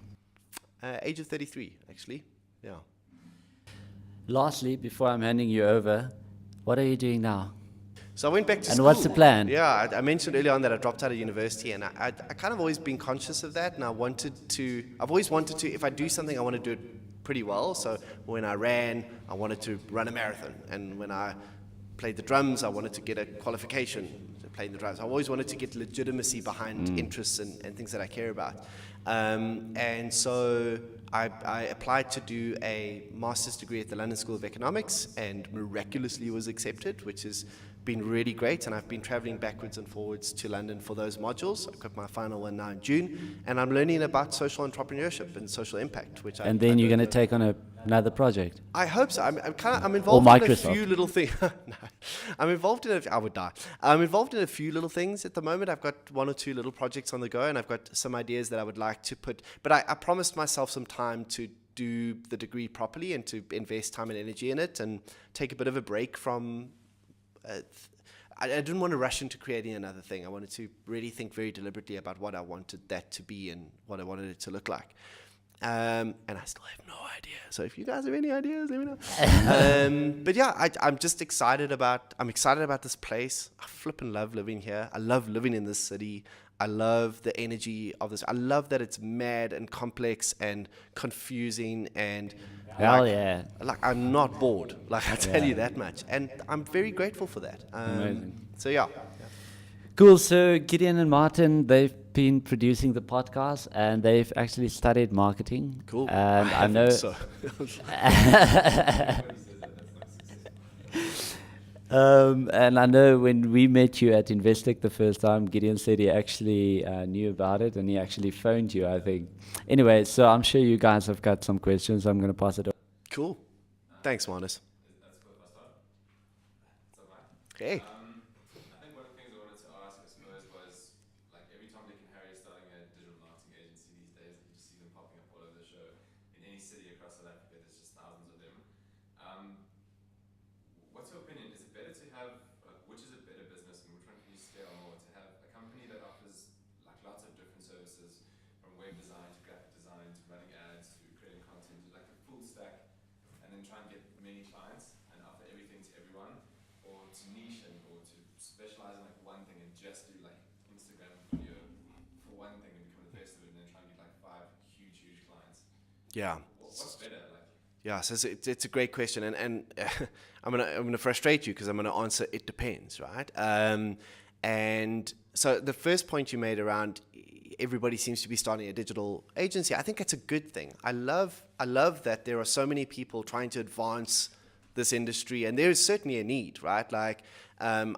Age of 33, actually. Yeah. Lastly, before I'm handing you over, what are you doing now? So I went back to school. And what's the plan? Yeah, I mentioned earlier on that I dropped out of university, and I kind of always been conscious of that, and I've always wanted to, if I do something, I want to do it pretty well. So when I ran, I wanted to run a marathon, and when I played the drums, I wanted to get a qualification to play the drums. I always wanted to get legitimacy behind interests and things that I care about. And so I applied to do a master's degree at the London School of Economics, and miraculously was accepted, which has been really great. And I've been traveling backwards and forwards to London for those modules. I've got my final one now in June, and I'm learning about social entrepreneurship and social impact. You're going to take on Another project. I hope so. I'm involved in a Microsoft. few little things. No, I'm involved in I would die. I'm involved in a few little things at the moment. I've got 1 or 2 little projects on the go, and I've got some ideas that I would like to put. But I promised myself some time to do the degree properly and to invest time and energy in it, and take a bit of a break from. I didn't want to rush into creating another thing. I wanted to really think very deliberately about what I wanted that to be and what I wanted it to look like. And I still have no idea. So if you guys have any ideas, let me know. But yeah, I'm just excited about this place. I flippin' love living here. I love living in this city. I love the energy of this. I love that it's mad and complex and confusing and Hell yeah. Like I'm not bored. Like I tell you that much. And I'm very grateful for that. Amazing. So yeah. Cool. So Gideon and Martin, they've been producing the podcast, and they've actually studied marketing. Cool. And I know. So. And I know when we met you at Investec the first time, Gideon said he actually knew about it, and he actually phoned you, I think. Anyway, so I'm sure you guys have got some questions. I'm going to pass it on. Cool. Thanks, Manus. That's cool if I start. It's all right. Okay. I think one of the things I wanted to ask, I suppose, was like every Tom, Dick, and Harry is starting a digital marketing agency these days, you just see them popping up all over the show. In any city across South Africa, there's just thousands of them. What's your opinion? Is it better to have, which is a better business, and which one can you scale more? To have a company that offers like lots of different services, from web design to graphic design to running ads to creating content, to like the full stack, and then try and get many clients and offer everything to everyone, or to niche and or to specialize in like one thing and just do like Instagram video for one thing and become the best of it, and then try and get like 5 huge clients. Yeah. What's better? Like, Yeah, so it's a great question, and I'm gonna frustrate you because I'm gonna answer it depends, right? And so the first point you made around everybody seems to be starting a digital agency, I think it's a good thing. I love that there are so many people trying to advance this industry, and there is certainly a need, right? Like on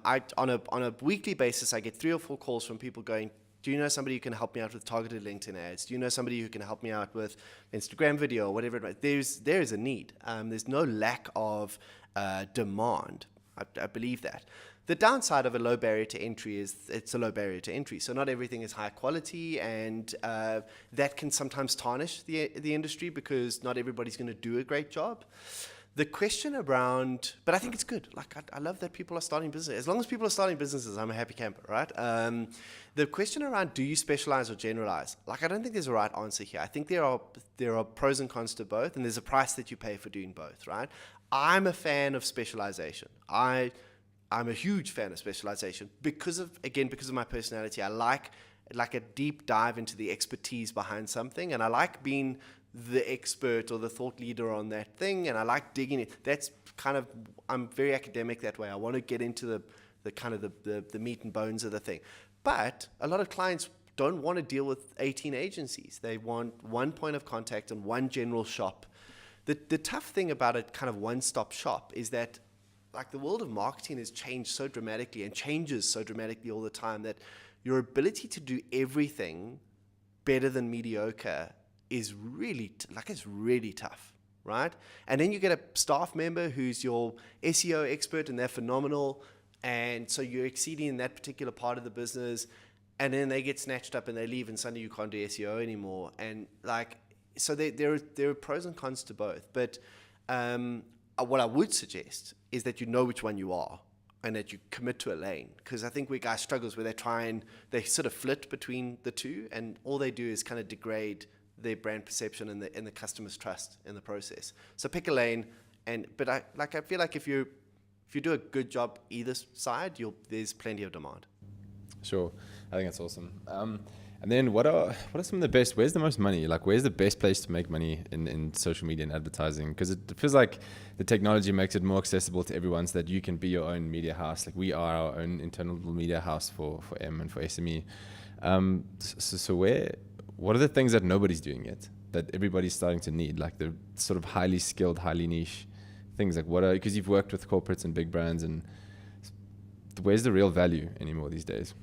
a weekly basis, I get 3 or 4 calls from people going, do you know somebody who can help me out with targeted LinkedIn ads? Do you know somebody who can help me out with Instagram video or whatever it might be? There is a need. There's no lack of demand. I believe that. The downside of a low barrier to entry is it's a low barrier to entry. So not everything is high quality, and that can sometimes tarnish the industry because not everybody's going to do a great job. The question around, but I think it's good. Like I love that people are starting businesses. As long as people are starting businesses, I'm a happy camper, right? The question around, do you specialize or generalize? Like I don't think there's a right answer here. I think there are pros and cons to both, and there's a price that you pay for doing both, right? I'm a fan of specialization. I'm a huge fan of specialization because of my personality. I like a deep dive into the expertise behind something, and I like being the expert or the thought leader on that thing, and I like digging it. That's kind of, I'm very academic that way. I want to get into the kind of the meat and bones of the thing. But a lot of clients don't want to deal with 18 agencies. They want one point of contact and one general shop. The tough thing about a kind of one-stop shop is that like the world of marketing has changed so dramatically and changes so dramatically all the time that your ability to do everything better than mediocre is really, it's really tough, right? And then you get a staff member who's your SEO expert and they're phenomenal, and so you're exceeding in that particular part of the business, and then they get snatched up and they leave and suddenly you can't do SEO anymore. And so there are pros and cons to both. But what I would suggest is that you know which one you are and that you commit to a lane. Because I think where guys struggles where they sort of flit between the two, and all they do is kind of degrade their brand perception and the customer's trust in the process. So pick a lane, but I feel like if you do a good job either side, there's plenty of demand. Sure, I think that's awesome. And then what are some of the best? Where's the most money? Like, where's the best place to make money in social media and advertising? Because it feels like the technology makes it more accessible to everyone, so that you can be your own media house. Like we are our own internal media house for M and for SME. So what are the things that nobody's doing yet that everybody's starting to need? Like the sort of highly skilled, highly niche things. Like because you've worked with corporates and big brands, and where's the real value anymore these days?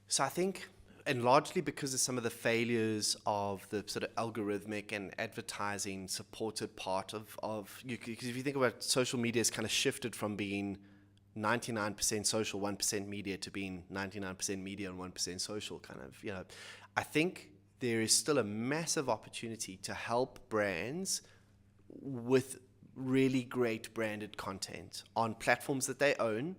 So I think and largely because of some of the failures of the sort of algorithmic and advertising supported part of you, because if you think about it, social media has kind of shifted from being 99% social, 1% media to being 99% media and 1% social kind of, I think there is still a massive opportunity to help brands with really great branded content on platforms that they own,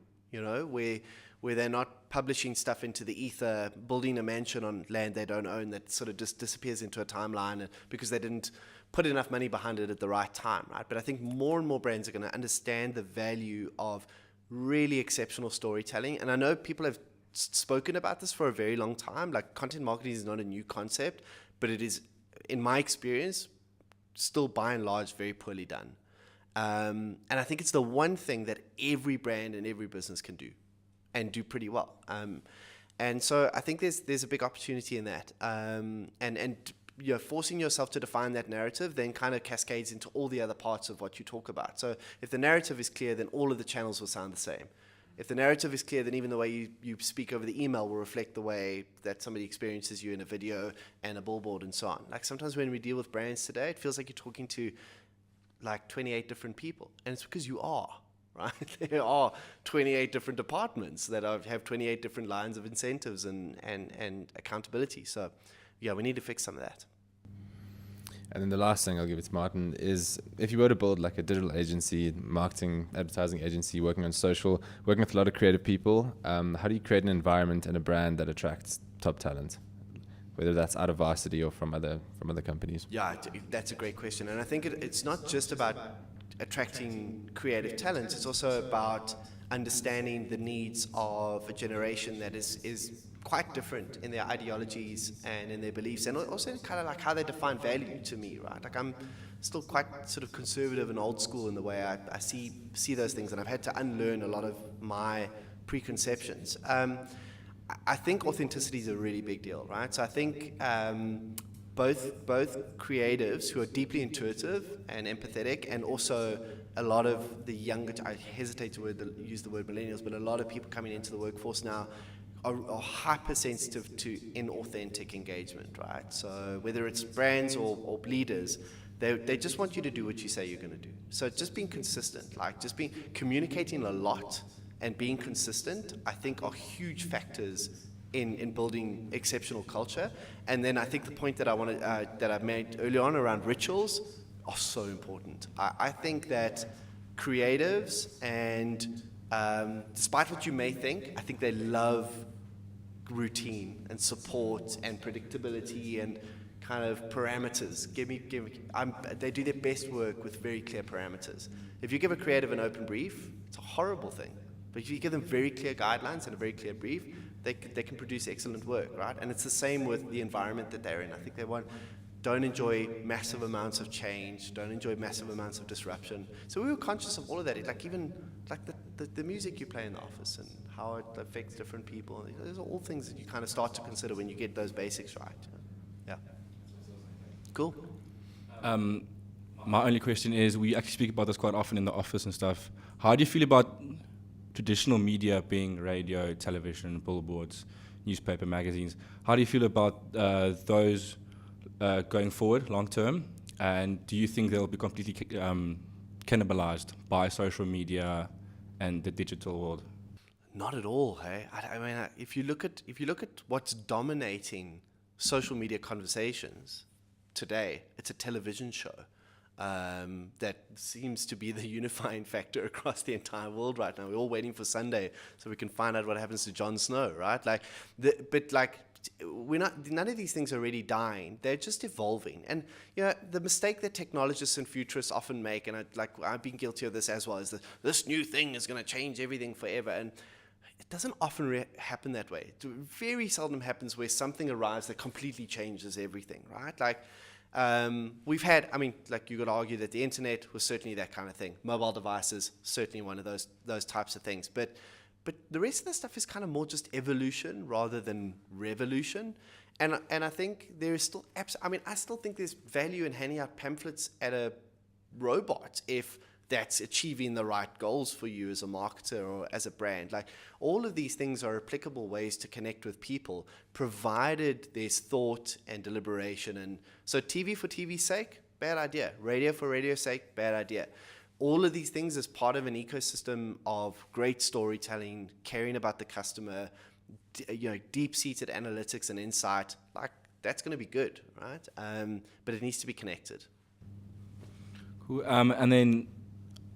where they're not publishing stuff into the ether, building a mansion on land they don't own that sort of just disappears into a timeline because they didn't put enough money behind it at the right time, right? But I think more and more brands are going to understand the value of really exceptional storytelling. And I know people have spoken about this for a very long time. Like, content marketing is not a new concept, but it is, in my experience, still by and large very poorly done. And I think it's the one thing that every brand and every business can do and do pretty well. And so I think there's a big opportunity in that. And forcing yourself to define that narrative then kind of cascades into all the other parts of what you talk about. So if the narrative is clear, then all of the channels will sound the same. If the narrative is clear, then even the way you speak over the email will reflect the way that somebody experiences you in a video and a billboard and so on. Like, sometimes when we deal with brands today, it feels like you're talking to like 28 different people. And it's because you are, right? There are 28 different departments that have 28 different lines of incentives and accountability. So yeah, we need to fix some of that. And then the last thing I'll give it to Martin is, if you were to build like a digital agency, marketing, advertising agency, working on social, working with a lot of creative people, how do you create an environment and a brand that attracts top talent, whether that's out of Varsity or from other companies? Yeah, that's a great question. And I think it's not just about attracting creative talent, it's also about understanding the needs of a generation that is quite different in their ideologies and in their beliefs, and also kind of like how they define value to me, right? Like, I'm still quite sort of conservative and old school in the way I see those things, and I've had to unlearn a lot of my preconceptions. I think authenticity is a really big deal, right? So I think both creatives who are deeply intuitive and empathetic, and also a lot of the younger, I hesitate to use the word millennials, but a lot of people coming into the workforce now are hypersensitive to inauthentic engagement, right? So whether it's brands or leaders, they just want you to do what you say you're going to do. So just being consistent, like just communicating a lot and being consistent, I think are huge factors in building exceptional culture. And then I think the point that I made early on around rituals are so important. I think that creatives, and despite what you may think, I think they love routine and support and predictability and kind of parameters. They do their best work with very clear parameters. If you give a creative an open brief, it's a horrible thing. But if you give them very clear guidelines and a very clear brief, they can produce excellent work, right? And it's the same with the environment that they're in. I think don't enjoy massive amounts of change, don't enjoy massive amounts of disruption. So we were conscious of all of that. Like, even like the music you play in the office and how it affects different people. Those are all things that you kind of start to consider when you get those basics right. Yeah. Cool. My only question is, we actually speak about this quite often in the office and stuff. How do you feel about traditional media being radio, television, billboards, newspaper, magazines? How do you feel about those going forward long term? And do you think they'll be completely cannibalized by social media and the digital world? Not at all, hey. I mean, if you look at what's dominating social media conversations today, it's a television show that seems to be the unifying factor across the entire world right now. We're all waiting for Sunday so we can find out what happens to Jon Snow, right? None of these things are really dying. They're just evolving. And the mistake that technologists and futurists often make, and I've been guilty of this as well, is that this new thing is going to change everything forever. And it doesn't often happen that way. It very seldom happens where something arrives that completely changes everything, right? Like, we've had, you could argue that the internet was certainly that kind of thing. Mobile devices, certainly one of those types of things. But the rest of the stuff is kind of more just evolution rather than revolution. And I think there is still, I still think there's value in handing out pamphlets at a robot if that's achieving the right goals for you as a marketer or as a brand. Like, all of these things are applicable ways to connect with people, provided there's thought and deliberation. And so TV for TV's sake, bad idea. Radio for radio's sake, bad idea. All of these things as part of an ecosystem of great storytelling, caring about the customer, deep-seated analytics and insight, like, that's going to be good, right? But it needs to be connected. Cool. And then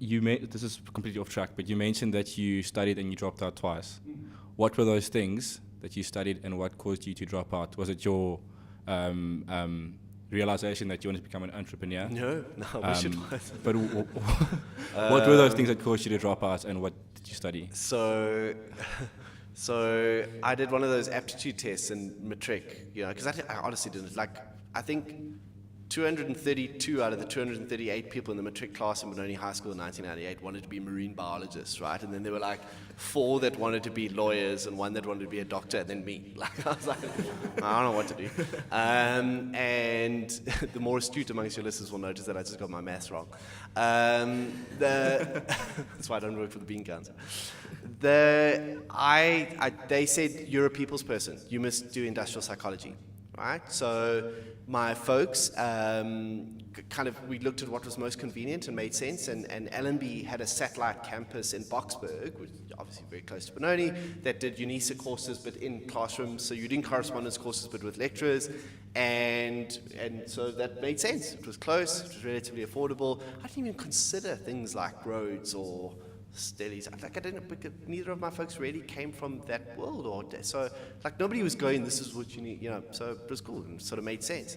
this is completely off track, but you mentioned that you studied and you dropped out twice. Mm-hmm. What were those things that you studied and what caused you to drop out? Was it your realization that you wanted to become an entrepreneur? No, I wish it was. But what were those things that caused you to drop out, and what did you study? So I did one of those aptitude tests in matric, because I honestly didn't. Like, I think 232 out of the 238 people in the matric class in Benoni High School in 1998 wanted to be marine biologists, right? And then there were like 4 that wanted to be lawyers and 1 that wanted to be a doctor, and then me. Like, I was like, I don't know what to do. And the more astute amongst your listeners will notice that I just got my maths wrong. That's why I don't work for the bean counter. They said, you're a people's person. You must do industrial psychology, right? So my folks, we looked at what was most convenient and made sense, and LNB had a satellite campus in Boksburg, which is obviously very close to Benoni, that did UNISA courses, but in classrooms, so you're doing correspondence courses, but with lecturers, and so that made sense. It was close, it was relatively affordable. I didn't even consider things like roads or Stellies. Like, I didn't, because neither of my folks really came from that world, so like nobody was going, this is what you need, so it was cool and sort of made sense.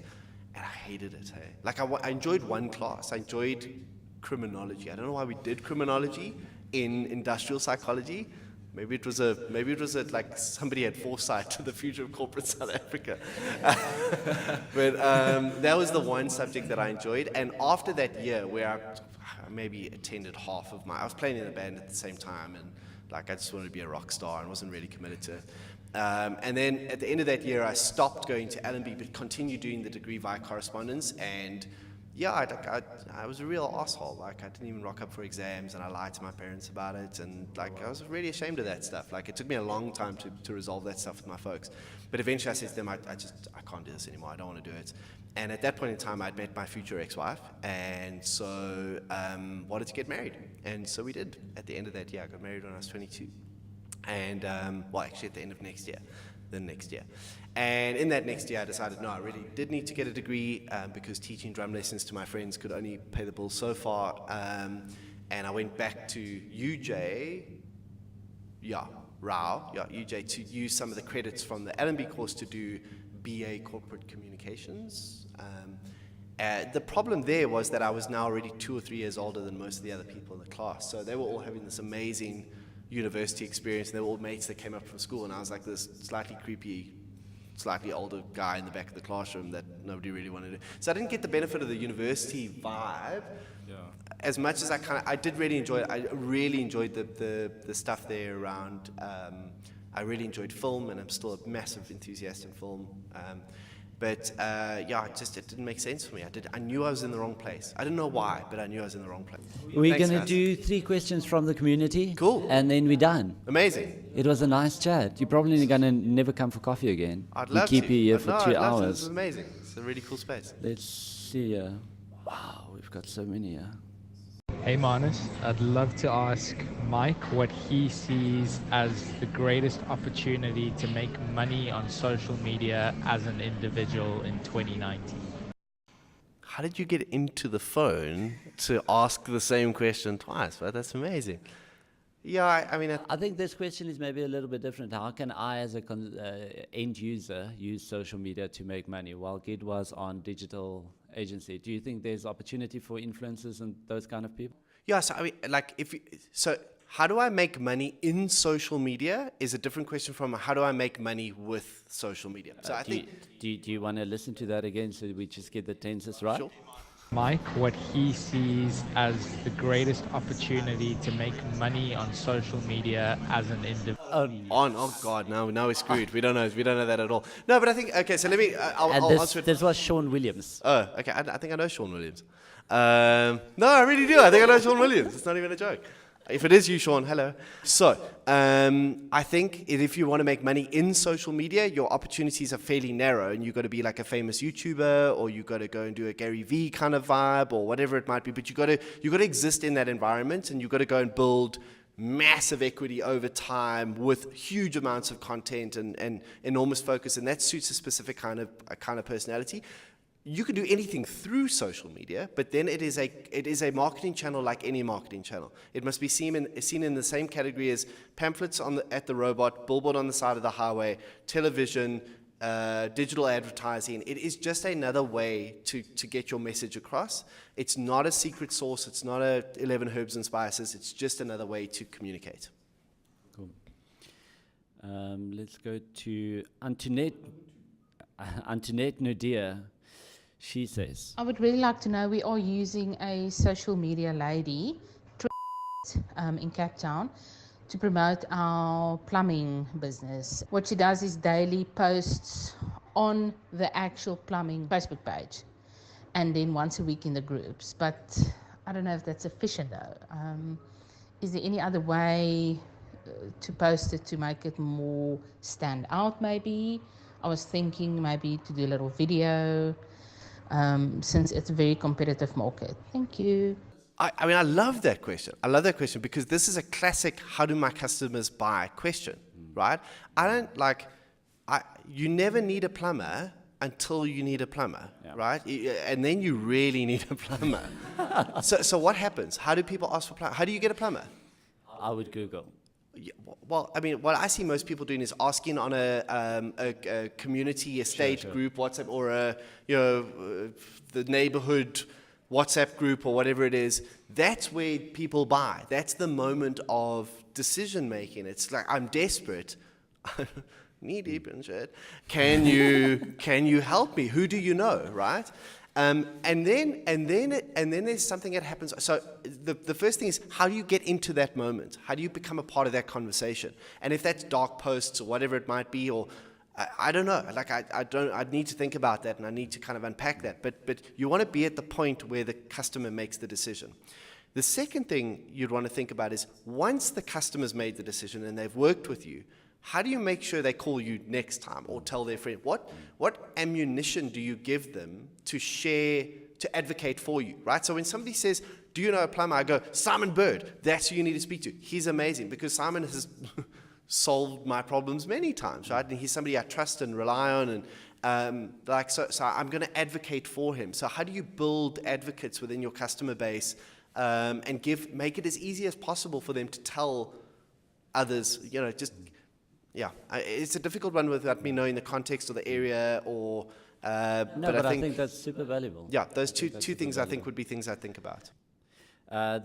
And I hated it, hey. Like, I enjoyed one class. I enjoyed criminology. I don't know why we did criminology in industrial psychology. Maybe it was like somebody had foresight to the future of corporate South Africa. But that was the one subject that I enjoyed. And after that year, where I maybe attended half of I was playing in a band at the same time, and like, I just wanted to be a rock star and wasn't really committed to it. And then at the end of that year, I stopped going to LNB, but continued doing the degree via correspondence. And yeah, I was a real asshole. Like, I didn't even rock up for exams, and I lied to my parents about it. And like, I was really ashamed of that stuff. Like, it took me a long time to resolve that stuff with my folks. But eventually I said to them, I can't do this anymore. I don't want to do it. And at that point in time, I'd met my future ex-wife, and so wanted to get married. And so we did. At the end of that year, I got married when I was 22. And, actually at the end of the next year. And in that next year, I decided, no, I really did need to get a degree, because teaching drum lessons to my friends could only pay the bills so far. And I went back to UJ, UJ, to use some of the credits from the LNB course to do BA Corporate Communications. The problem there was that I was now already 2 or 3 years older than most of the other people in the class. So they were all having this amazing university experience, and they were all mates that came up from school, and I was like this slightly creepy, slightly older guy in the back of the classroom that nobody really wanted to. So I didn't get the benefit of the university vibe. Yeah. As much as I did really enjoy it. I really enjoyed the stuff there around. I really enjoyed film, and I'm still a massive enthusiast in film. But it didn't make sense for me. I knew I was in the wrong place. I didn't know why, but I knew I was in the wrong place. We're going to do 3 questions from the community. Cool. And then we're done. Amazing. It was a nice chat. You're probably going to never come for coffee again. I'd love to. We keep you here for 2 hours. This is amazing. It's a really cool space. Let's see. Wow, we've got so many here. Hey Manus, I'd love to ask Mike what he sees as the greatest opportunity to make money on social media as an individual in 2019. How did you get into the phone to ask the same question twice? Right? That's amazing. Yeah, I think this question is maybe a little bit different. How can I, as a end user, use social media to make money? While Gid was on digital agency, do you think there's opportunity for influencers and those kind of people? Yeah, so how do I make money in social media is a different question from how do I make money with social media. So I think. Do you want to listen to that again so we just get the tenses right? Sure. Mike what he sees as the greatest opportunity to make money on social media as an individual. Oh God, now we're screwed. We don't know that at all. No, but I think, okay, so let me, I'll answer it. This was Sean Williams. Oh, okay, I think I know Sean Williams. No, I really do. I think I know Sean Williams. It's not even a joke. If it is you, Sean, hello. So, I think if you want to make money in social media, your opportunities are fairly narrow, and you've got to be like a famous YouTuber, or you've got to go and do a Gary Vee kind of vibe, or whatever it might be. But you've got to exist in that environment, and you've got to go and build massive equity over time with huge amounts of content and enormous focus, and that suits a specific kind of personality. You can do anything through social media, but then it is a marketing channel like any marketing channel. It must be seen in the same category as pamphlets at the robot, billboard on the side of the highway, television, digital advertising. It is just another way to get your message across. It's not a secret sauce. It's not 11 herbs and spices. It's just another way to communicate. Cool. Let's go to Antoinette Nadia. She says, I would really like to know, we are using a social media lady in Cape Town to promote our plumbing business. What she does is daily posts on the actual plumbing Facebook page and then once a week in the groups. But I don't know if that's sufficient though. Is there any other way to post it to make it more stand out maybe? I was thinking maybe to do a little video. Since it's a very competitive market. Thank you. I mean, I love that question. I love that question because this is a classic how do my customers buy question, right? You never need a plumber until you need a plumber, right? And then you really need a plumber. So what happens? How do people ask for plumber? How do you get a plumber? I would Google. Yeah, well, I mean, what I see most people doing is asking on a community estate group, WhatsApp, or the neighborhood WhatsApp group or whatever it is. That's where people buy. That's the moment of decision making. It's like, I'm desperate, knee deep in shit. Can you help me? Who do you know, right? And then there's something that happens. So the first thing is, how do you get into that moment? How do you become a part of that conversation? And if that's dark posts or whatever it might be, or I don't know. Like I need to think about that, and I need to kind of unpack that. But you want to be at the point where the customer makes the decision. The second thing you'd want to think about is, once the customer's made the decision and they've worked with you, how do you make sure they call you next time or tell their friend? What ammunition do you give them to share, to advocate for you, right? So when somebody says, do you know a plumber? I go, Simon Bird, that's who you need to speak to. He's amazing because Simon has solved my problems many times, right? And he's somebody I trust and rely on. And so I'm going to advocate for him. So how do you build advocates within your customer base and make it as easy as possible for them to tell others, yeah, it's a difficult one without me knowing the context or the area or. But I think that's super valuable. Yeah, those two things I think would be things I think about.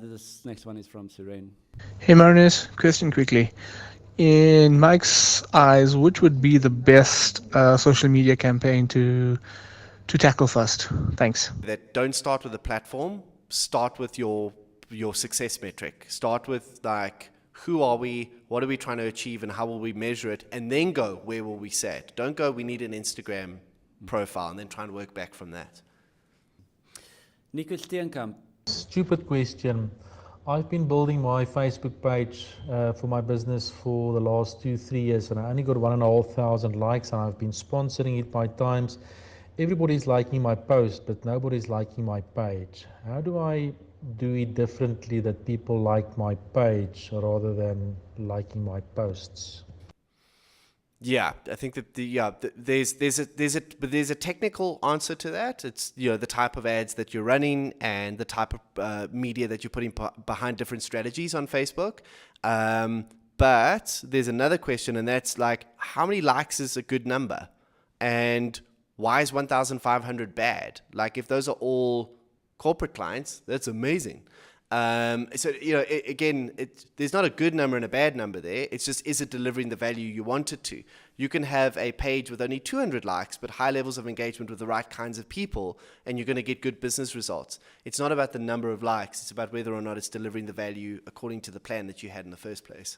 This next one is from Serene. Hey Marinus, question quickly. In Mike's eyes, which would be the best social media campaign to tackle first? Thanks. That don't start with a platform. Start with your success metric. Start with like, who are we, what are we trying to achieve, and how will we measure it, and then go, where will we say it? Don't go, we need an Instagram profile, and then try and work back from that. Nico Steenkamp. Stupid question. I've been building my Facebook page for my business for the last 2-3 years, and I only got 1,500 likes, and I've been sponsoring it by times. Everybody's liking my post, but nobody's liking my page. How do I do it differently that people like my page rather than liking my posts? Yeah, I think that there's a technical answer to that. It's the type of ads that you're running and the type of media that you're putting behind different strategies on Facebook. But there's another question, and that's like, how many likes is a good number, and why is 1,500 bad? Like, if those are all corporate clients, that's amazing. So, again, there's not a good number and a bad number there. It's just, is it delivering the value you want it to? You can have a page with only 200 likes, but high levels of engagement with the right kinds of people, and you're going to get good business results. It's not about the number of likes. It's about whether or not it's delivering the value according to the plan that you had in the first place.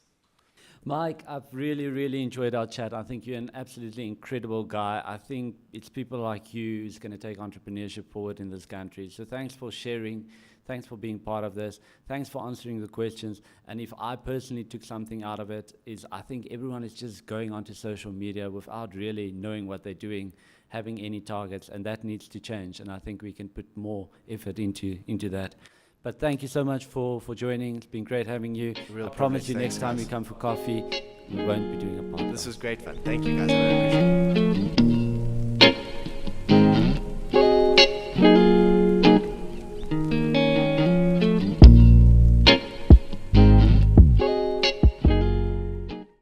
Mike, I've really, really enjoyed our chat. I think you're an absolutely incredible guy. I think it's people like you who's going to take entrepreneurship forward in this country. So thanks for sharing. Thanks for being part of this. Thanks for answering the questions. And if I personally took something out of it, is I think everyone is just going onto social media without really knowing what they're doing, having any targets, and that needs to change. And I think we can put more effort into that. But thank you so much for joining. It's been great having you. I promise you next time we come for coffee, we won't be doing a podcast. This was great fun. Thank you, guys. I really appreciate it.